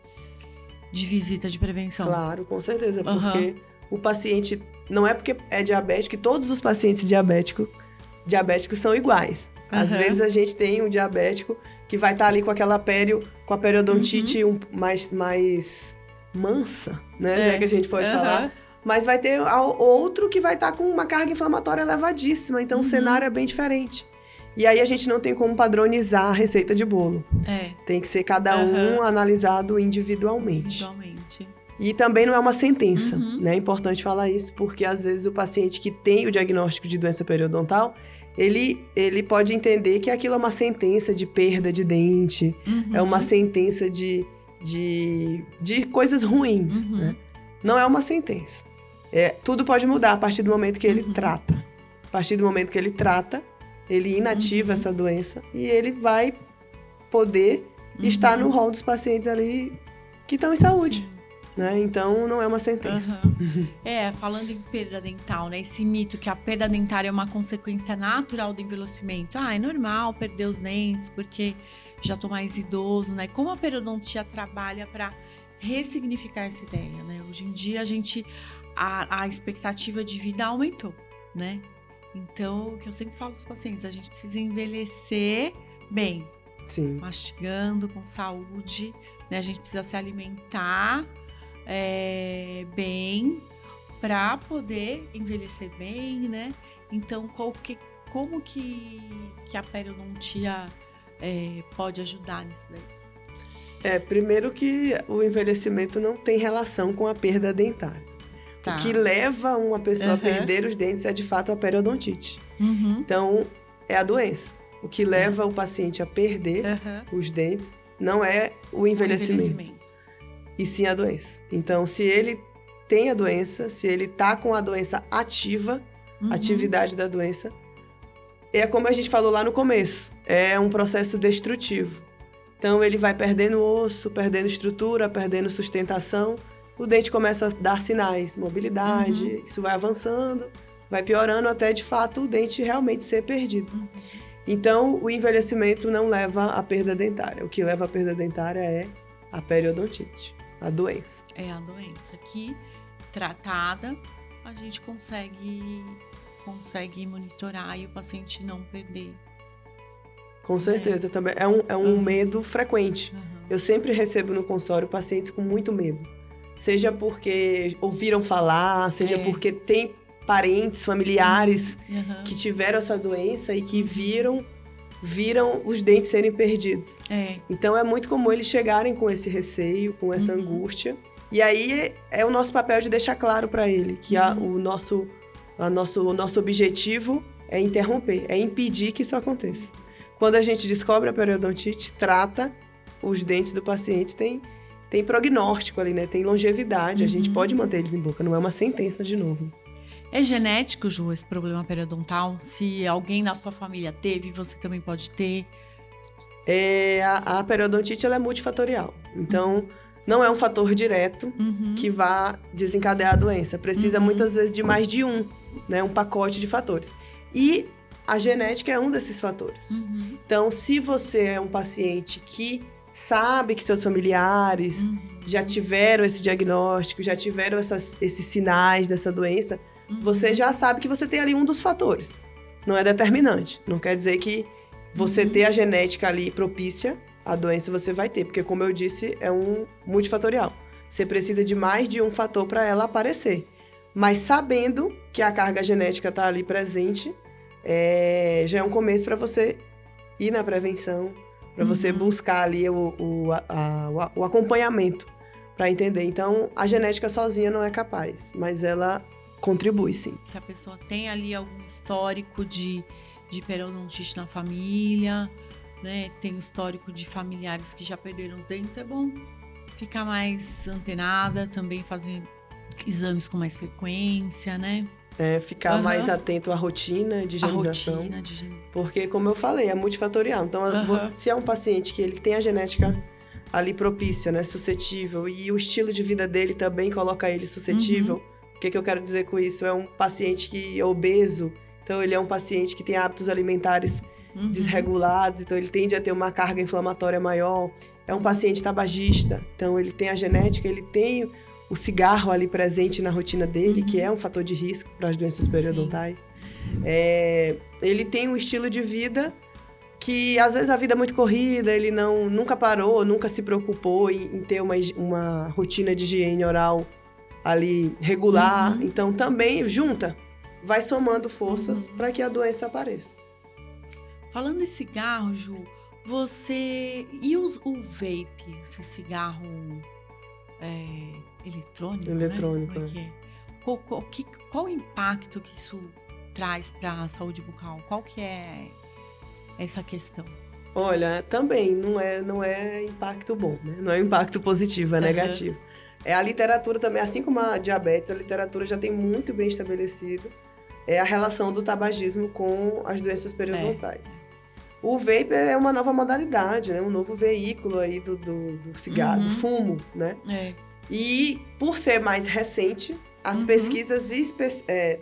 visita de prevenção. Claro, com certeza, porque o paciente, não é porque é diabético que todos os pacientes diabéticos são iguais. Às vezes a gente tem um diabético que vai estar ali com com a periodontite mais mansa, né? É que a gente pode falar. Mas vai ter outro que vai estar com uma carga inflamatória elevadíssima. Então, o cenário é bem diferente. E aí, a gente não tem como padronizar a receita de bolo. Tem que ser cada um analisado individualmente. E também não é uma sentença, né? É importante falar isso, porque às vezes o paciente que tem o diagnóstico de doença periodontal, ele pode entender que aquilo é uma sentença de perda de dente, é uma sentença de coisas ruins, né? Não é uma sentença. Tudo pode mudar a partir do momento que ele trata. A partir do momento que ele trata, ele inativa essa doença e ele vai poder estar no rol dos pacientes ali que estão em saúde. Né? Então, não é uma sentença. Falando em perda dental, né? Esse mito que a perda dentária é uma consequência natural do envelhecimento. É normal perder os dentes porque já tô mais idoso, né? Como a periodontia trabalha para ressignificar essa ideia, né? Hoje em dia, a expectativa de vida aumentou, né? Então, o que eu sempre falo para os pacientes, a gente precisa envelhecer bem. Sim. Mastigando, com saúde, né? A gente precisa se alimentar bem para poder envelhecer bem, né? Então, como que a periodontia pode ajudar nisso daí? Primeiro que o envelhecimento não tem relação com a perda dentária. Tá. O que leva uma pessoa a perder os dentes é, de fato, a periodontite. Então, é a doença. O que leva o paciente a perder os dentes não é o envelhecimento. E sim a doença. Então, se ele tem a doença, se ele tá com a doença ativa, atividade da doença, é como a gente falou lá no começo, é um processo destrutivo. Então, ele vai perdendo osso, perdendo estrutura, perdendo sustentação, o dente começa a dar sinais, mobilidade, isso vai avançando, vai piorando até, de fato, o dente realmente ser perdido. Então, o envelhecimento não leva à perda dentária. O que leva à perda dentária é a periodontite, a doença. É a doença que, tratada, a gente consegue monitorar e o paciente não perder. Com certeza, também é um medo frequente. Eu sempre recebo no consultório pacientes com muito medo. Seja porque ouviram falar, seja porque tem parentes, familiares que tiveram essa doença e que viram os dentes serem perdidos. Então, é muito comum eles chegarem com esse receio, com essa angústia. E aí, é o nosso papel de deixar claro para ele que o nosso objetivo é interromper, é impedir que isso aconteça. Quando a gente descobre a periodontite, trata os dentes do paciente, tem prognóstico ali, né? Tem longevidade, a gente pode manter eles em boca, não é uma sentença de novo. É genético, Ju, esse problema periodontal? Se alguém na sua família teve, você também pode ter? A periodontite, ela é multifatorial. Então, não é um fator direto que vá desencadear a doença. Precisa, muitas vezes, de mais de né? Um pacote de fatores. E a genética é um desses fatores. Então, se você é um paciente que sabe que seus familiares já tiveram esse diagnóstico, já tiveram esses sinais dessa doença, você já sabe que você tem ali um dos fatores. Não é determinante. Não quer dizer que você ter a genética ali propícia, a doença você vai ter. Porque, como eu disse, é um multifatorial. Você precisa de mais de um fator para ela aparecer. Mas sabendo que a carga genética está ali presente, já é um começo para você ir na prevenção, para você buscar ali o acompanhamento para entender. Então, a genética sozinha não é capaz, mas ela contribui, sim. Se a pessoa tem ali algum histórico de periodontite na família, né? Tem um histórico de familiares que já perderam os dentes, é bom ficar mais antenada, também fazer exames com mais frequência, né? Ficar mais atento à rotina de higienização. Porque, como eu falei, é multifatorial. Então, se é um paciente que ele tem a genética ali propícia, né, suscetível, e o estilo de vida dele também coloca ele suscetível, o que eu quero dizer com isso? É um paciente que é obeso, então ele é um paciente que tem hábitos alimentares desregulados, então ele tende a ter uma carga inflamatória maior. É um paciente tabagista, então ele tem a genética, ele tem o cigarro ali presente na rotina dele, que é um fator de risco para as doenças periodontais. Ele tem um estilo de vida que às vezes a vida é muito corrida, ele nunca parou, nunca se preocupou em ter uma rotina de higiene oral ali regular. Então também vai somando forças para que a doença apareça. Falando em cigarro, Ju, você... E o vape, esse cigarro eletrônico, Eletrônico, né? Como é que é? Qual o impacto que isso traz para a saúde bucal? Qual que é essa questão? Olha, também não é impacto bom, né? Não é impacto positivo, é negativo. A literatura também, assim como a diabetes, a literatura já tem muito bem estabelecido a relação do tabagismo com as doenças periodontais. O vape é uma nova modalidade, né? Um novo veículo aí do cigarro, do fumo, né? E por ser mais recente, as pesquisas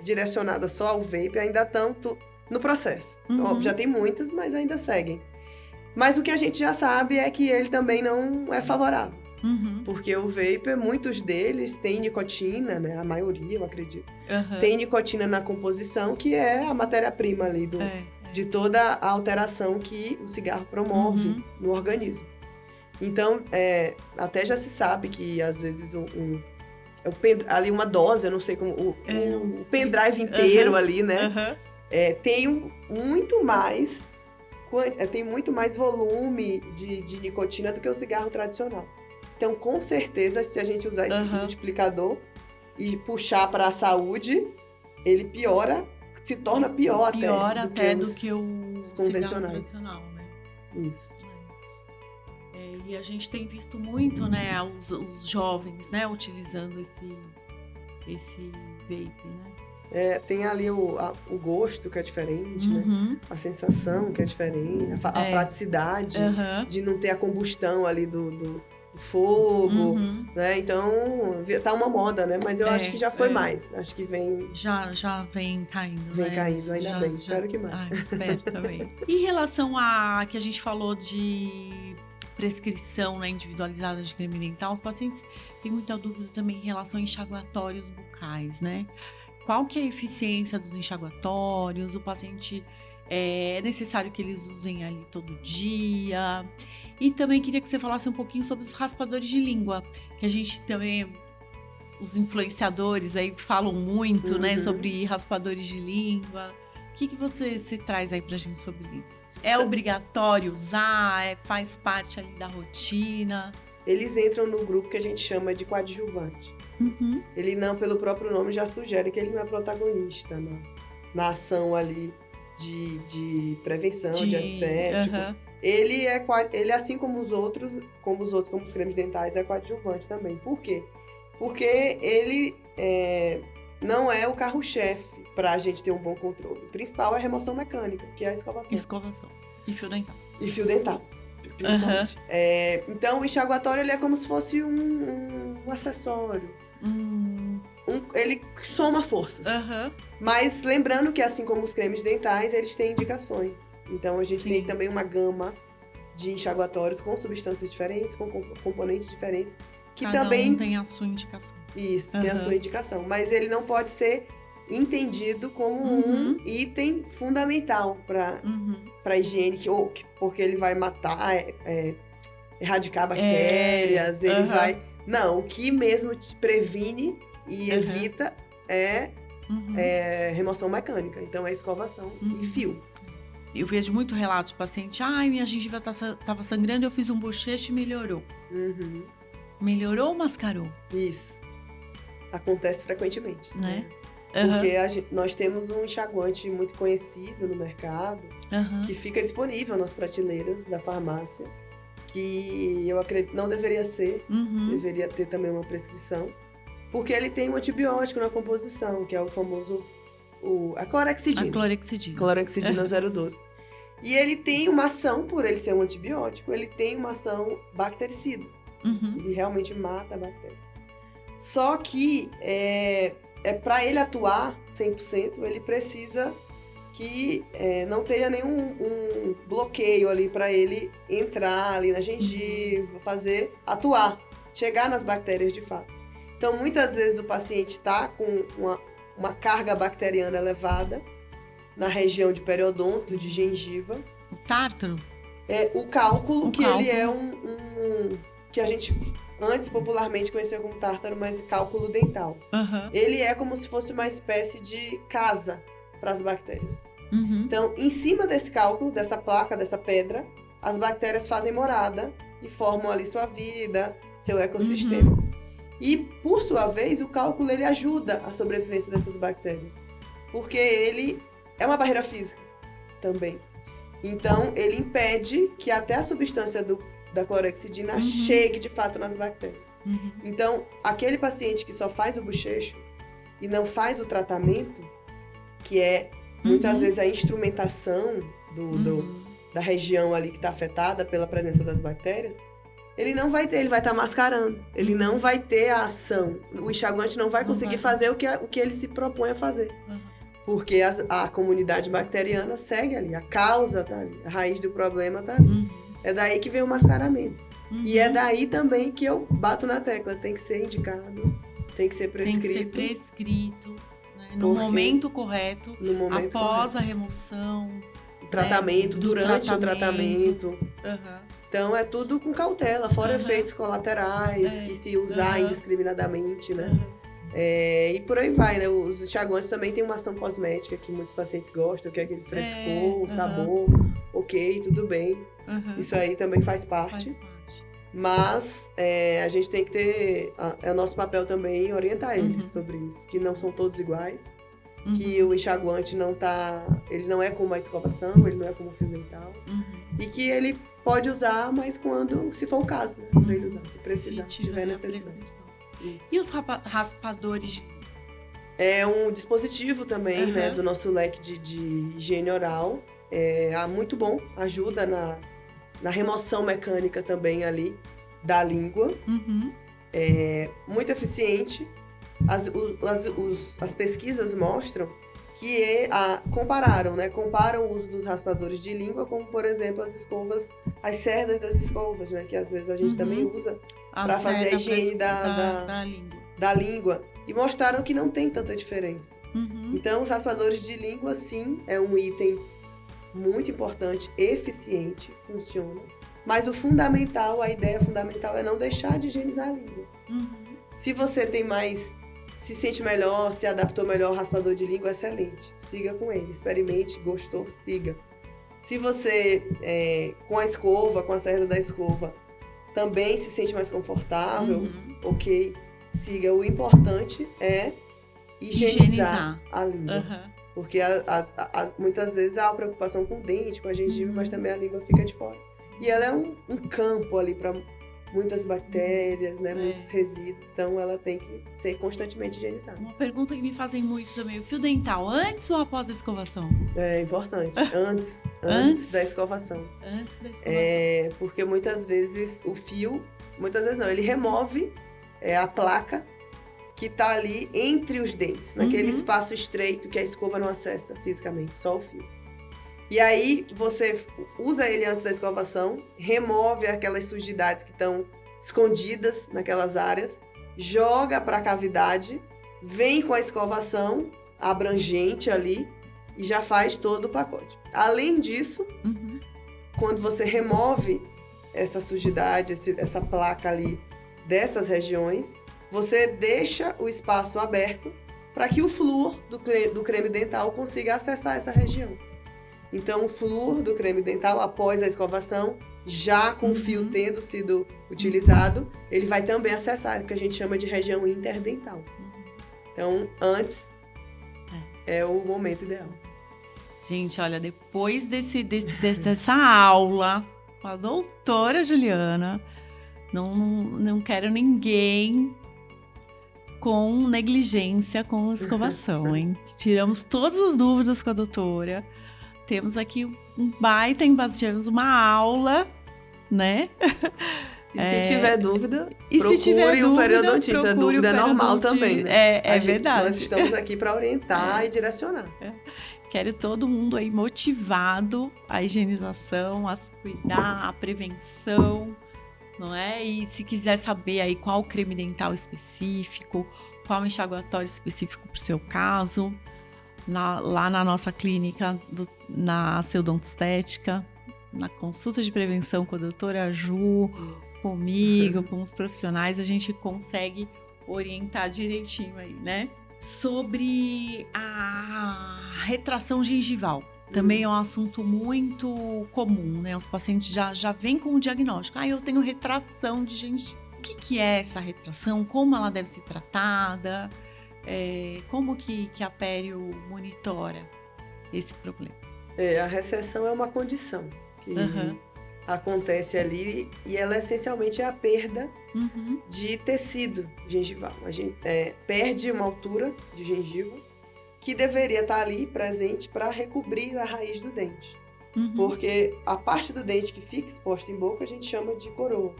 direcionadas só ao vape ainda estão no processo. Já tem muitas, mas ainda seguem. Mas o que a gente já sabe é que ele também não é favorável. Porque o vape, muitos deles têm nicotina, né? A maioria, eu acredito. Tem nicotina na composição, que é a matéria-prima ali de toda a alteração que o cigarro promove no organismo. Então, até já se sabe que, às vezes, ali uma dose, eu não sei como... O pendrive inteiro ali, né? Tem muito mais... Tem muito mais volume de nicotina do que o cigarro tradicional. Então, com certeza, se a gente usar esse multiplicador e puxar para a saúde, ele se torna pior até do que os convencionais. Tradicional, né? Isso. E a gente tem visto muito, né, os jovens, né, utilizando esse vape, né? Tem ali o gosto que é diferente, né? A sensação que é diferente, a praticidade de não ter a combustão ali do fogo, né? Então, tá uma moda, né? Mas eu acho que já foi mais. Acho que vem... Já vem caindo, Vem caindo, ainda bem. Espero que mais. Espero também. Em relação a que a gente falou de prescrição, né, individualizada de creme dental, os pacientes têm muita dúvida também em relação a enxaguatórios bucais, né? Qual que é a eficiência dos enxaguatórios? O paciente... É necessário que eles usem ali todo dia. E também queria que você falasse um pouquinho sobre os raspadores de língua, que a gente também, os influenciadores aí falam muito, né, sobre raspadores de língua. O que você traz aí pra gente sobre isso? É obrigatório usar? Faz parte ali da rotina? Eles entram no grupo que a gente chama de coadjuvante. Ele não, pelo próprio nome, já sugere que ele não é protagonista na ação ali de prevenção, de antisséptico. Ele é assim como os outros, como os cremes dentais, é coadjuvante também. Por quê? Porque ele não é o carro-chefe para a gente ter um bom controle. O principal é a remoção mecânica, que é a escovação. Escovação. E fio dental. E fio dental, principalmente. Então, o enxaguatório ele é como se fosse um acessório. Ele soma forças. Mas lembrando que, assim como os cremes dentais, eles têm indicações. Então, a gente tem também uma gama de enxaguatórios com substâncias diferentes, com componentes diferentes. Que Cada também tem a sua indicação. Isso, tem a sua indicação. Mas ele não pode ser entendido como um item fundamental para a higiene, porque ele vai matar, erradicar bactérias, ele vai... Não, o que mesmo te previne e evita é remoção mecânica. Então, é escovação e fio. Eu vejo muito relato de paciente, minha gengiva estava sangrando, eu fiz um bochecho e melhorou. Melhorou ou mascarou? Isso. Acontece frequentemente. Né? Porque nós temos um enxaguante muito conhecido no mercado, que fica disponível nas prateleiras da farmácia, que eu acredito não deveria ser, deveria ter também uma prescrição, porque ele tem um antibiótico na composição, que é o famoso a clorexidina. A clorexidina. Clorexidina 012. E ele tem uma ação, por ele ser um antibiótico, ele tem uma ação bactericida. Ele realmente mata bactérias. Só que para ele atuar 100%, ele precisa que não tenha nenhum bloqueio ali para ele entrar ali na gengiva, atuar, chegar nas bactérias de fato. Então, muitas vezes o paciente está com uma carga bacteriana elevada na região de periodonto, de gengiva. tártaro? O cálculo, cálculo. Ele é que a gente antes popularmente conhecia como tártaro, mas cálculo dental. Ele é como se fosse uma espécie de casa para as bactérias. Então, em cima desse cálculo, dessa placa, dessa pedra, as bactérias fazem morada e formam ali sua vida, seu ecossistema. E, por sua vez, o cálculo ele ajuda a sobrevivência dessas bactérias, porque ele é uma barreira física também. Então, ele impede que até a substância da clorexidina chegue de fato nas bactérias. Então, aquele paciente que só faz o bochecho e não faz o tratamento, que é muitas vezes a instrumentação da região ali que está afetada pela presença das bactérias, ele não vai ter, ele vai estar mascarando, ele não vai ter a ação. O enxaguante não vai conseguir fazer o que ele se propõe a fazer. Porque a comunidade bacteriana segue ali, a causa está ali, a raiz do problema está ali. É daí que vem o mascaramento. E é daí também que eu bato na tecla, tem que ser indicado, tem que ser prescrito. Tem que ser prescrito, né? No momento correto, após a remoção. Tratamento, durante o tratamento. Então, é tudo com cautela, fora efeitos colaterais, que se usar indiscriminadamente, né? E por aí vai, né? Os enxaguantes também têm uma ação cosmética que muitos pacientes gostam, que é aquele frescor, sabor, ok, tudo bem. Isso aí também faz parte. Mas a gente tem que ter... É o nosso papel também orientar eles sobre isso, que não são todos iguais. Que o enxaguante ele não é como a escovação, ele não é como o fio dental. E que ele pode usar, mas se for o caso, né? Pra ele usar, se precisar, se tiver necessidade. E os raspadores? É um dispositivo também, né? Do nosso leque de higiene oral. Muito bom, ajuda na remoção mecânica também ali da língua. Muito eficiente. As pesquisas mostram que comparam o uso dos raspadores de língua com, por exemplo, as cerdas das escovas, né? Que às vezes a gente também usa para fazer a higiene da língua. E mostraram que não tem tanta diferença. Então, os raspadores de língua, sim, é um item muito importante, eficiente, funciona. Mas a ideia fundamental é não deixar de higienizar a língua. Se você se sente melhor, se adaptou melhor ao raspador de língua, excelente. Siga com ele, experimente, gostou, siga. Se você, com a escova, com a cerda da escova, também se sente mais confortável, ok, siga. O importante é higienizar a língua. Porque muitas vezes há preocupação com o dente, com a gengiva, mas também a língua fica de fora. E ela é um campo ali para muitas bactérias, né, muitos resíduos, então ela tem que ser constantemente higienizada. Uma pergunta que me fazem muito também, o fio dental, antes ou após a escovação? É importante, antes da escovação. Antes da escovação. Porque muitas vezes o fio, ele remove a placa que está ali entre os dentes, naquele espaço estreito que a escova não acessa fisicamente, só o fio. E aí, você usa ele antes da escovação, remove aquelas sujidades que estão escondidas naquelas áreas, joga para a cavidade, vem com a escovação abrangente ali e já faz todo o pacote. Além disso, quando você remove essa sujidade, essa placa ali dessas regiões, você deixa o espaço aberto para que o flúor do creme dental consiga acessar essa região. Então, o flúor do creme dental, após a escovação, já com o fio tendo sido utilizado, ele vai também acessar o que a gente chama de região interdental. Então, antes é o momento ideal. Gente, olha, depois dessa aula com a doutora Juliana, não quero ninguém com negligência com escovação, hein? Tiramos todas as dúvidas com a doutora. Temos aqui um baita tivemos uma aula, né? E se tiver dúvida, procure o periodontista. Dúvida é normal também, né? É verdade. Nós estamos aqui para orientar e direcionar. Quero todo mundo aí motivado à higienização, a se cuidar, à prevenção, não é? E se quiser saber aí qual creme dental específico, qual enxaguatório específico para o seu caso, lá na nossa clínica, na Seudonto Estética, na consulta de prevenção com a doutora Ju, comigo, com os profissionais, a gente consegue orientar direitinho aí, né? Sobre a retração gengival. Também é um assunto muito comum, né? Os pacientes já vêm com o diagnóstico. Eu tenho retração de gengiva. O que é essa retração? Como ela deve ser tratada? Como que a pério monitora esse problema? A recessão é uma condição que acontece ali e ela essencialmente é a perda de tecido gengival. A gente perde uma altura de gengiva que deveria estar ali presente para recobrir a raiz do dente. Porque a parte do dente que fica exposta em boca a gente chama de coroa.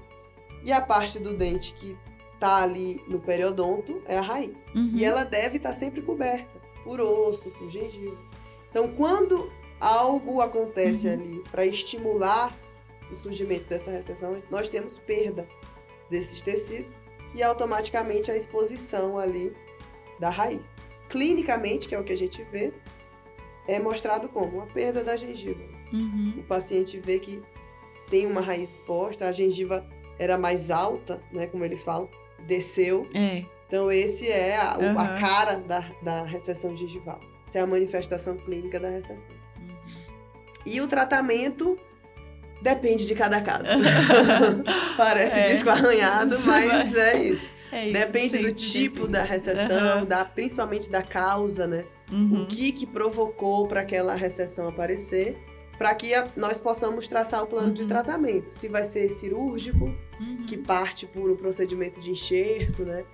E a parte do dente que está ali no periodonto é a raiz. E ela deve estar sempre coberta por osso, por gengiva. Então, quando algo acontece ali para estimular o surgimento dessa recessão, nós temos perda desses tecidos e automaticamente a exposição ali da raiz. Clinicamente, que é o que a gente vê, é mostrado como a perda da gengiva. O paciente vê que tem uma raiz exposta, a gengiva era mais alta, né, como eles falam, desceu. Então, esse é a cara da recessão gengival. Essa é a manifestação clínica da recessão. E o tratamento depende de cada caso. Parece disco arranhado, mas é isso. Depende do tipo da recessão, principalmente da causa, né? O que provocou para aquela recessão aparecer, para que nós possamos traçar o plano de tratamento. Se vai ser cirúrgico, que parte por um procedimento de enxerto, né?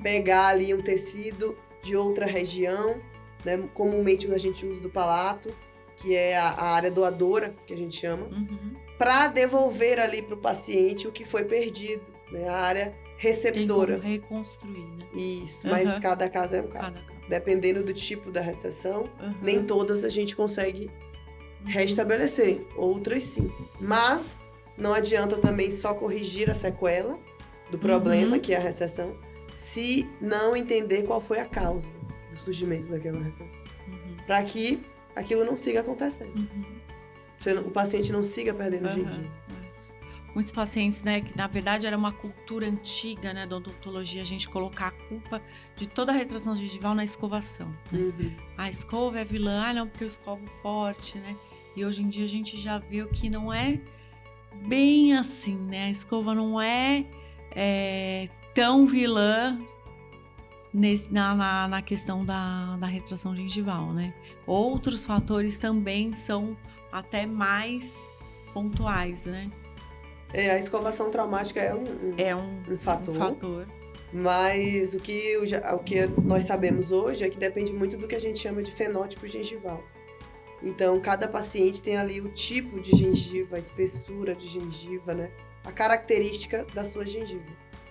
Pegar ali um tecido de outra região, né? Comumente a gente usa do palato, que é a área doadora, que a gente chama, para devolver ali para o paciente o que foi perdido, né? A área receptora. Tem como reconstruir, né? Isso, mas cada caso é um caso. Dependendo do tipo da recessão, nem todas a gente consegue restabelecer, outras sim. Mas não adianta também só corrigir a sequela do problema, que é a recessão, se não entender qual foi a causa do surgimento daquela recessão. Para que aquilo não siga acontecendo. O paciente não siga perdendo gengiva. Muitos pacientes, né, que na verdade era uma cultura antiga, né, da odontologia, a gente colocar a culpa de toda a retração gengival na escovação. Né? A escova é vilã, não, porque eu escovo forte, né? E hoje em dia a gente já viu que não é bem assim, né? A escova não é tão vilã na questão da retração gengival, né? Outros fatores também são até mais pontuais, né? A escovação traumática é um fator. Mas o que nós sabemos hoje é que depende muito do que a gente chama de fenótipo gengival. Então, cada paciente tem ali o tipo de gengiva, a espessura de gengiva, né? A característica da sua gengiva.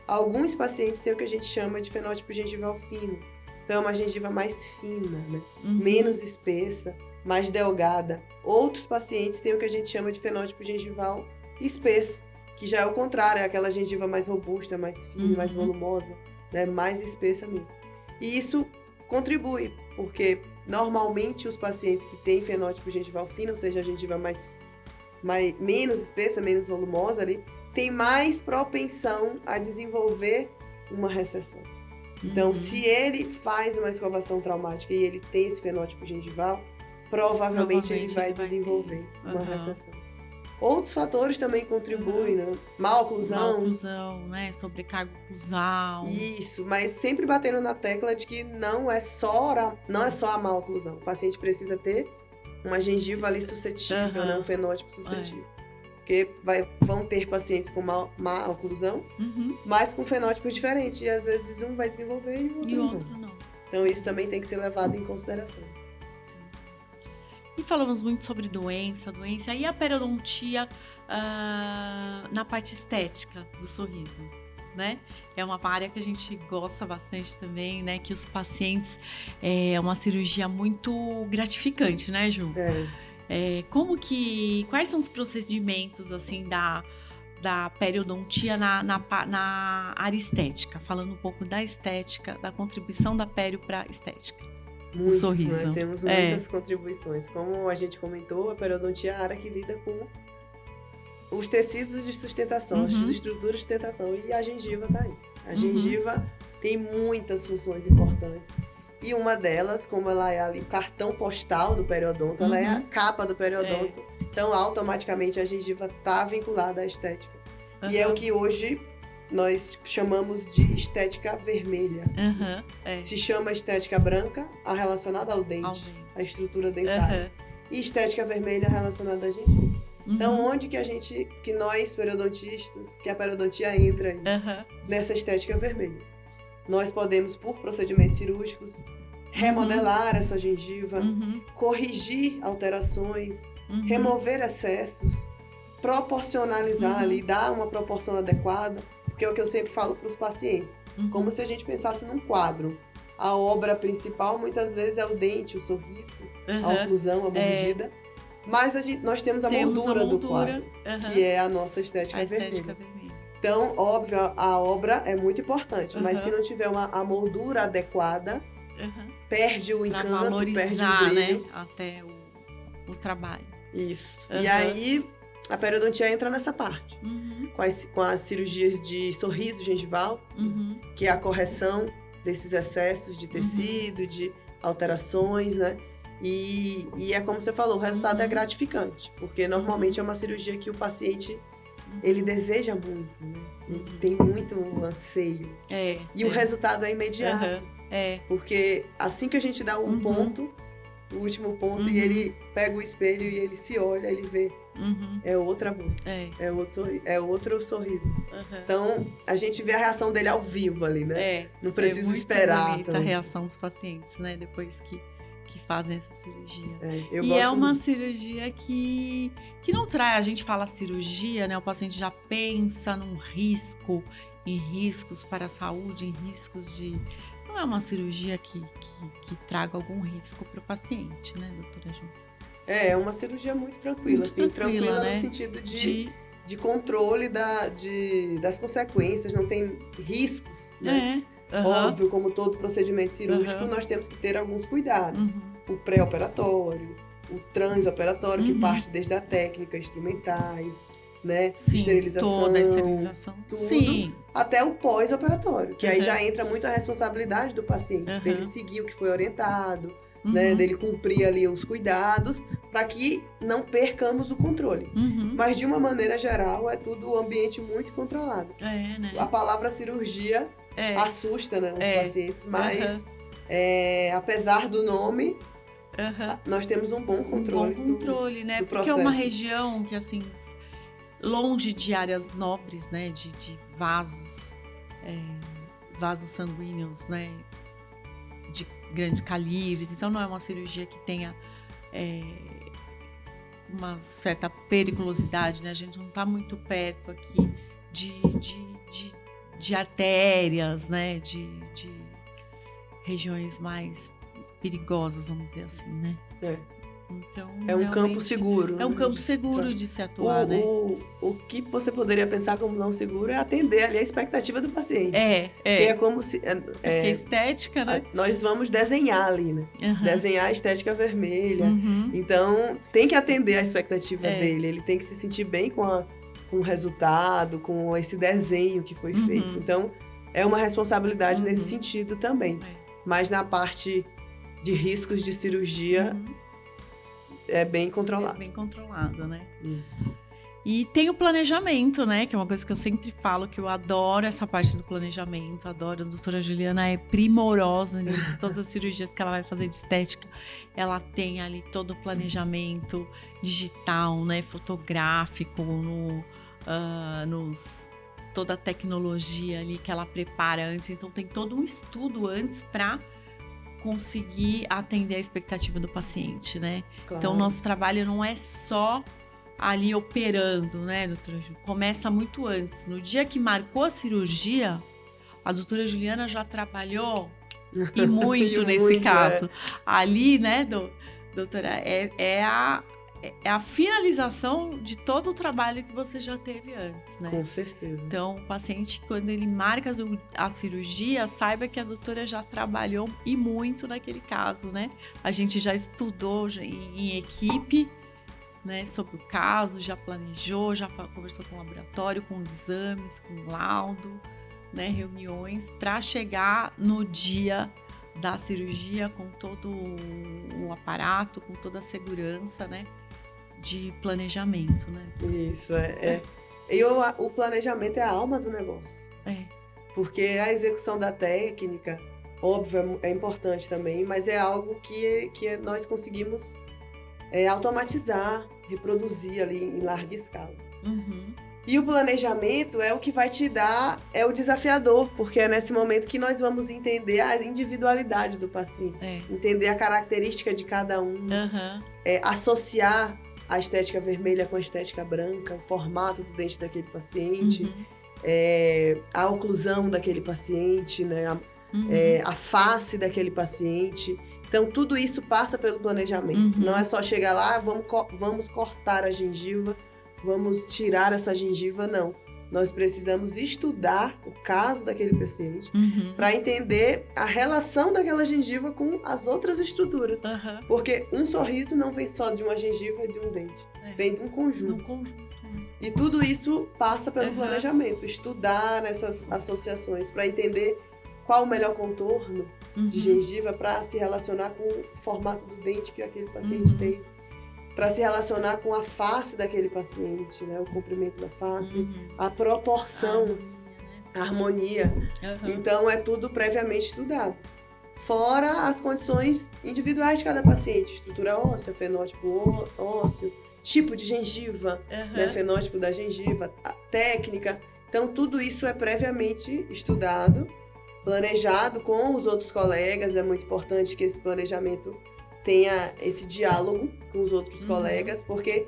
Alguns pacientes têm o que a gente chama de fenótipo gengival fino. Então, é uma gengiva mais fina, né? Menos espessa, mais delgada. Outros pacientes têm o que a gente chama de fenótipo gengival espesso, que já é o contrário, é aquela gengiva mais robusta, mais fina, mais volumosa, né? Mais espessa mesmo. E isso contribui, porque normalmente os pacientes que têm fenótipo gengival fino, ou seja, a gengiva menos espessa, menos volumosa ali, tem mais propensão a desenvolver uma recessão. Então, se ele faz uma escovação traumática e ele tem esse fenótipo gengival, provavelmente ele vai desenvolver uma recessão. Outros fatores também contribuem, né? Maloclusão, né? Sobrecarga oclusal. Isso, mas sempre batendo na tecla de que não é só a maloclusão. O paciente precisa ter uma gengiva ali suscetível, né? Um fenótipo suscetível. Porque vão ter pacientes com má oclusão, mas com fenótipos diferentes. E às vezes um vai desenvolver e o outro não. Então isso também tem que ser levado em consideração. E falamos muito sobre doença e a periodontia na parte estética do sorriso, né? É uma área que a gente gosta bastante também, né? Que os pacientes, é uma cirurgia muito gratificante, né, Ju? Quais são os procedimentos, assim, da periodontia na área estética? Falando um pouco da estética, da contribuição da pério para a estética. Muito, sorriso. Né? Temos muitas contribuições. Como a gente comentou, a periodontia é a área que lida com os tecidos de sustentação, as estruturas de sustentação, e a gengiva tá aí. A gengiva tem muitas funções importantes. E uma delas, como ela é ali o cartão postal do periodonto, ela é a capa do periodonto. Então, automaticamente, a gengiva está vinculada à estética. E é o que hoje nós chamamos de estética vermelha. Se chama estética branca, a relacionada ao dente, à estrutura dentária. E estética vermelha relacionada à gengiva. Então, onde que nós, periodontistas, que a periodontia entra aí, nessa estética vermelha? Nós podemos, por procedimentos cirúrgicos, remodelar essa gengiva, corrigir alterações, remover excessos, proporcionalizar ali, dar uma proporção adequada, porque é o que eu sempre falo para os pacientes. Como se a gente pensasse num quadro. A obra principal, muitas vezes, é o dente, o sorriso, a oclusão, a mordida. Mas nós temos a moldura do quadro, que é a nossa estética vermelha. Então, óbvio, a obra é muito importante, mas se não tiver a moldura adequada, perde o encanto, pra valorizar, perde o brilho. Né? Até o trabalho. Isso. E aí, a periodontia entra nessa parte. Com as cirurgias de sorriso gengival, que é a correção desses excessos de tecido, de alterações, né? E é como você falou, o resultado é gratificante, porque normalmente é uma cirurgia que o paciente ele deseja muito, né? Ele tem muito anseio. E o resultado é imediato. Porque assim que a gente dá um ponto, o último ponto, e ele pega o espelho e ele se olha, ele vê. É outra boca. É outro sorriso. Então, a gente vê a reação dele ao vivo ali, né? Não precisa esperar. É muito bonita a reação dos pacientes, né? Depois que fazem essa cirurgia. E é uma cirurgia que não traz, a gente fala cirurgia, né? O paciente já pensa num risco, em riscos para a saúde, em riscos de... Não é uma cirurgia que traga algum risco para o paciente, né, doutora Ju? É uma cirurgia muito tranquila. Muito assim, tranquila, né? No sentido de controle das consequências, não tem riscos, né? Óbvio, como todo procedimento cirúrgico, nós temos que ter alguns cuidados. O pré-operatório, o transoperatório, que parte desde a técnica, instrumentais, né? Sim, esterilização. Toda a esterilização. Tudo, sim. Até o pós-operatório, que aí já entra muito a responsabilidade do paciente, dele seguir o que foi orientado, né? Dele cumprir ali os cuidados, para que não percamos o controle. Mas, de uma maneira geral, é tudo um ambiente muito controlado. Né? A palavra cirurgia assusta, né, os pacientes, mas apesar do nome, nós temos um bom controle. Um bom controle, né? Porque é uma região que, assim, longe de áreas nobres, né? De vasos sanguíneos, né? De grandes calibres. Então, não é uma cirurgia que tenha uma certa periculosidade, né? A gente não está muito perto aqui de artérias, né? De regiões mais perigosas, vamos dizer assim, né? Então, é um campo seguro. É um campo seguro de se atuar, né? O que você poderia pensar como não seguro é atender ali a expectativa do paciente. Que é como se... porque estética, né? Nós vamos desenhar ali, né? Desenhar a estética vermelha. Então, tem que atender a expectativa dele. Ele tem que se sentir bem com o resultado, com esse desenho que foi feito. Então, é uma responsabilidade nesse sentido também. Mas na parte de riscos de cirurgia... É bem controlado. É bem controlado, né? Isso. E tem o planejamento, né? Que é uma coisa que eu sempre falo, que eu adoro essa parte do planejamento, adoro. A doutora Juliana é primorosa nisso. Todas as cirurgias que ela vai fazer de estética, ela tem ali todo o planejamento digital, né? Fotográfico, toda a tecnologia ali que ela prepara antes. Então, tem todo um estudo antes para conseguir atender a expectativa do paciente, né? Claro. Então, o nosso trabalho não é só ali operando, né, doutora Ju? Começa muito antes. No dia que marcou a cirurgia, a doutora Juliana já trabalhou e muito nesse caso. Ali, né, doutora, é a finalização de todo o trabalho que você já teve antes, né? Com certeza. Então, o paciente, quando ele marca a cirurgia, saiba que a doutora já trabalhou e muito naquele caso, né? A gente já estudou em equipe, né, sobre o caso, já planejou, já conversou com o laboratório, com exames, com laudo, né, reuniões, para chegar no dia da cirurgia com todo o aparato, com toda a segurança, né, de planejamento, né? Isso, E o planejamento é a alma do negócio. Porque a execução da técnica, óbvio, é importante também, mas é algo que nós conseguimos automatizar, reproduzir ali em larga escala. Uhum. E o planejamento é o que vai te dar, é o desafiador, porque é nesse momento que nós vamos entender a individualidade do paciente, entender a característica de cada um, associar a estética vermelha com a estética branca, o formato do dente daquele paciente, a oclusão daquele paciente, né? A face daquele paciente. Então, tudo isso passa pelo planejamento. Não é só chegar lá, vamos cortar a gengiva, vamos tirar essa gengiva, não. Nós precisamos estudar o caso daquele paciente para entender a relação daquela gengiva com as outras estruturas. Porque um sorriso não vem só de uma gengiva e de um dente. Vem de um conjunto. E tudo isso passa pelo planejamento. Estudar essas associações para entender qual o melhor contorno de gengiva para se relacionar com o formato do dente que aquele paciente tem. Para se relacionar com a face daquele paciente, né? O comprimento da face, a proporção, a harmonia. Então, é tudo previamente estudado. Fora as condições individuais de cada paciente, estrutura óssea, fenótipo ósseo, tipo de gengiva, né? Fenótipo da gengiva, a técnica. Então, tudo isso é previamente estudado, planejado com os outros colegas. É muito importante que esse planejamento tenha esse diálogo com os outros colegas, porque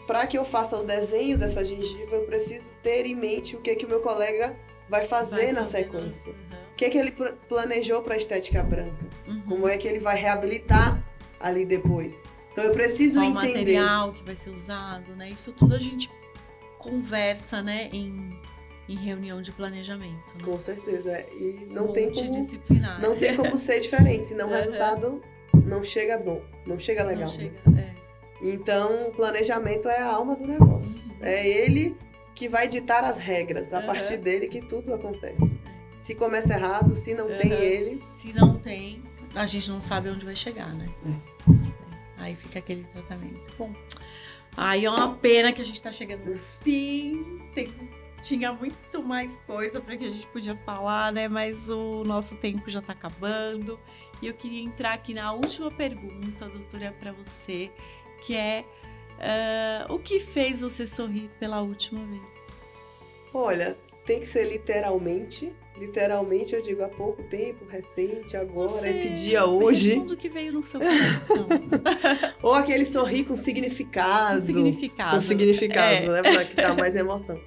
para que eu faça o desenho dessa gengiva, eu preciso ter em mente o que o meu colega vai fazer na sequência. O que ele planejou para a estética branca. Como é que ele vai reabilitar ali depois. Então, eu preciso entender... Qual o material que vai ser usado, né? Isso tudo a gente conversa, né, em reunião de planejamento. Né? Com certeza. E não multidisciplinar. Não tem como ser diferente, senão o resultado não chega bom, não chega legal. Não chega, Então, o planejamento é a alma do negócio. É ele que vai ditar as regras, a partir dele que tudo acontece. Se começa errado, se não tem ele... Se não tem, a gente não sabe onde vai chegar, né? Aí fica aquele tratamento. Bom, aí é uma pena que a gente tá chegando no fim, tinha muito mais coisa para que a gente podia falar, né? Mas o nosso tempo já tá acabando. E eu queria entrar aqui na última pergunta, doutora, para você, que é o que fez você sorrir pela última vez? Olha, tem que ser literalmente eu digo há pouco tempo, recente, agora, esse dia hoje. Responda o que veio no seu coração. Ou aquele sorrir com significado. Com significado, né? Pra que dá mais emoção.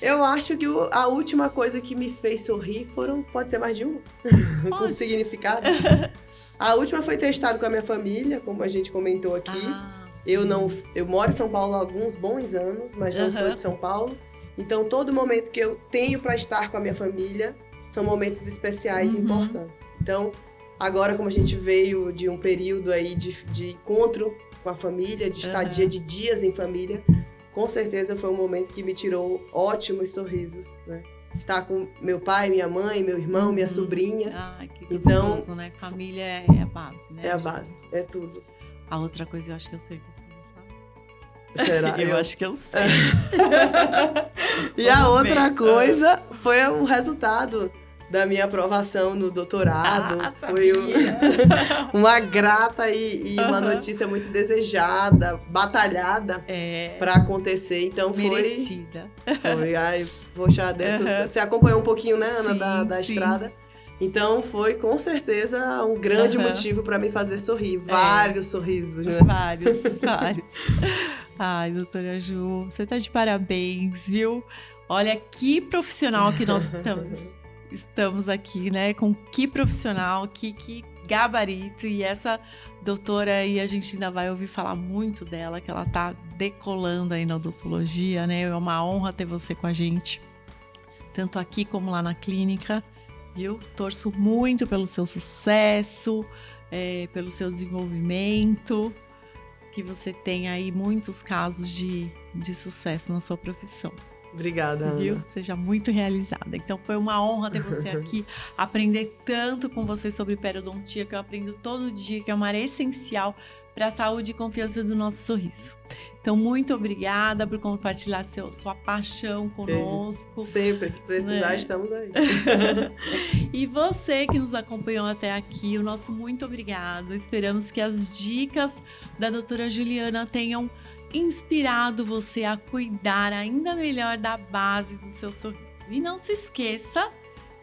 Eu acho que a última coisa que me fez sorrir pode ser mais de uma, com significado. A última foi ter estado com a minha família, como a gente comentou aqui. Eu moro em São Paulo há alguns bons anos, mas não sou de São Paulo. Então, todo momento que eu tenho para estar com a minha família são momentos especiais e importantes. Então, agora, como a gente veio de um período aí de encontro com a família, de estadia de dias em família, com certeza foi um momento que me tirou ótimos sorrisos, né? Estar com meu pai, minha mãe, meu irmão, minha sobrinha. Ai, que gostoso, então, né? Família é a base, né? É a base, é tudo. A outra coisa eu acho que eu sei que você Será? Eu acho que eu sei. E a outra coisa foi o resultado da minha aprovação no doutorado. Foi uma grata e uma notícia muito desejada, batalhada para acontecer. Então merecida. Foi. Ai, poxa, você acompanhou um pouquinho, né, Ana, da estrada? Então, foi com certeza um grande motivo para me fazer sorrir. Vários sorrisos, né? Vários. Ai, doutora Ju, você tá de parabéns, viu? Olha que profissional que nós estamos aqui, né? Com que profissional, que gabarito. E essa doutora aí, a gente ainda vai ouvir falar muito dela, que ela tá decolando aí na odontologia, né? É uma honra ter você com a gente, tanto aqui como lá na clínica. Viu? Torço muito pelo seu sucesso, pelo seu desenvolvimento. que você tenha aí muitos casos de sucesso na sua profissão. Obrigada, Ana. Viu? Seja muito realizada. Então, foi uma honra ter você aqui, aprender tanto com você sobre periodontia, que eu aprendo todo dia, que é uma área essencial para a saúde e confiança do nosso sorriso. Então, muito obrigada por compartilhar sua paixão conosco. Sempre que precisar, estamos aí. E você que nos acompanhou até aqui, o nosso muito obrigado. Esperamos que as dicas da doutora Juliana tenham inspirado você a cuidar ainda melhor da base do seu sorriso. E não se esqueça,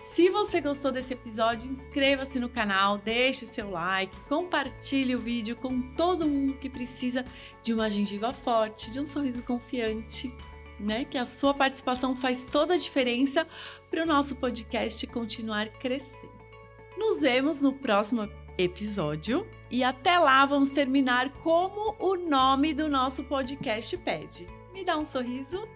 se você gostou desse episódio, inscreva-se no canal, deixe seu like, compartilhe o vídeo com todo mundo que precisa de uma gengiva forte, de um sorriso confiante, né? Que a sua participação faz toda a diferença para o nosso podcast continuar crescendo. Nos vemos no próximo episódio e até lá vamos terminar como o nome do nosso podcast pede. Me dá um sorriso.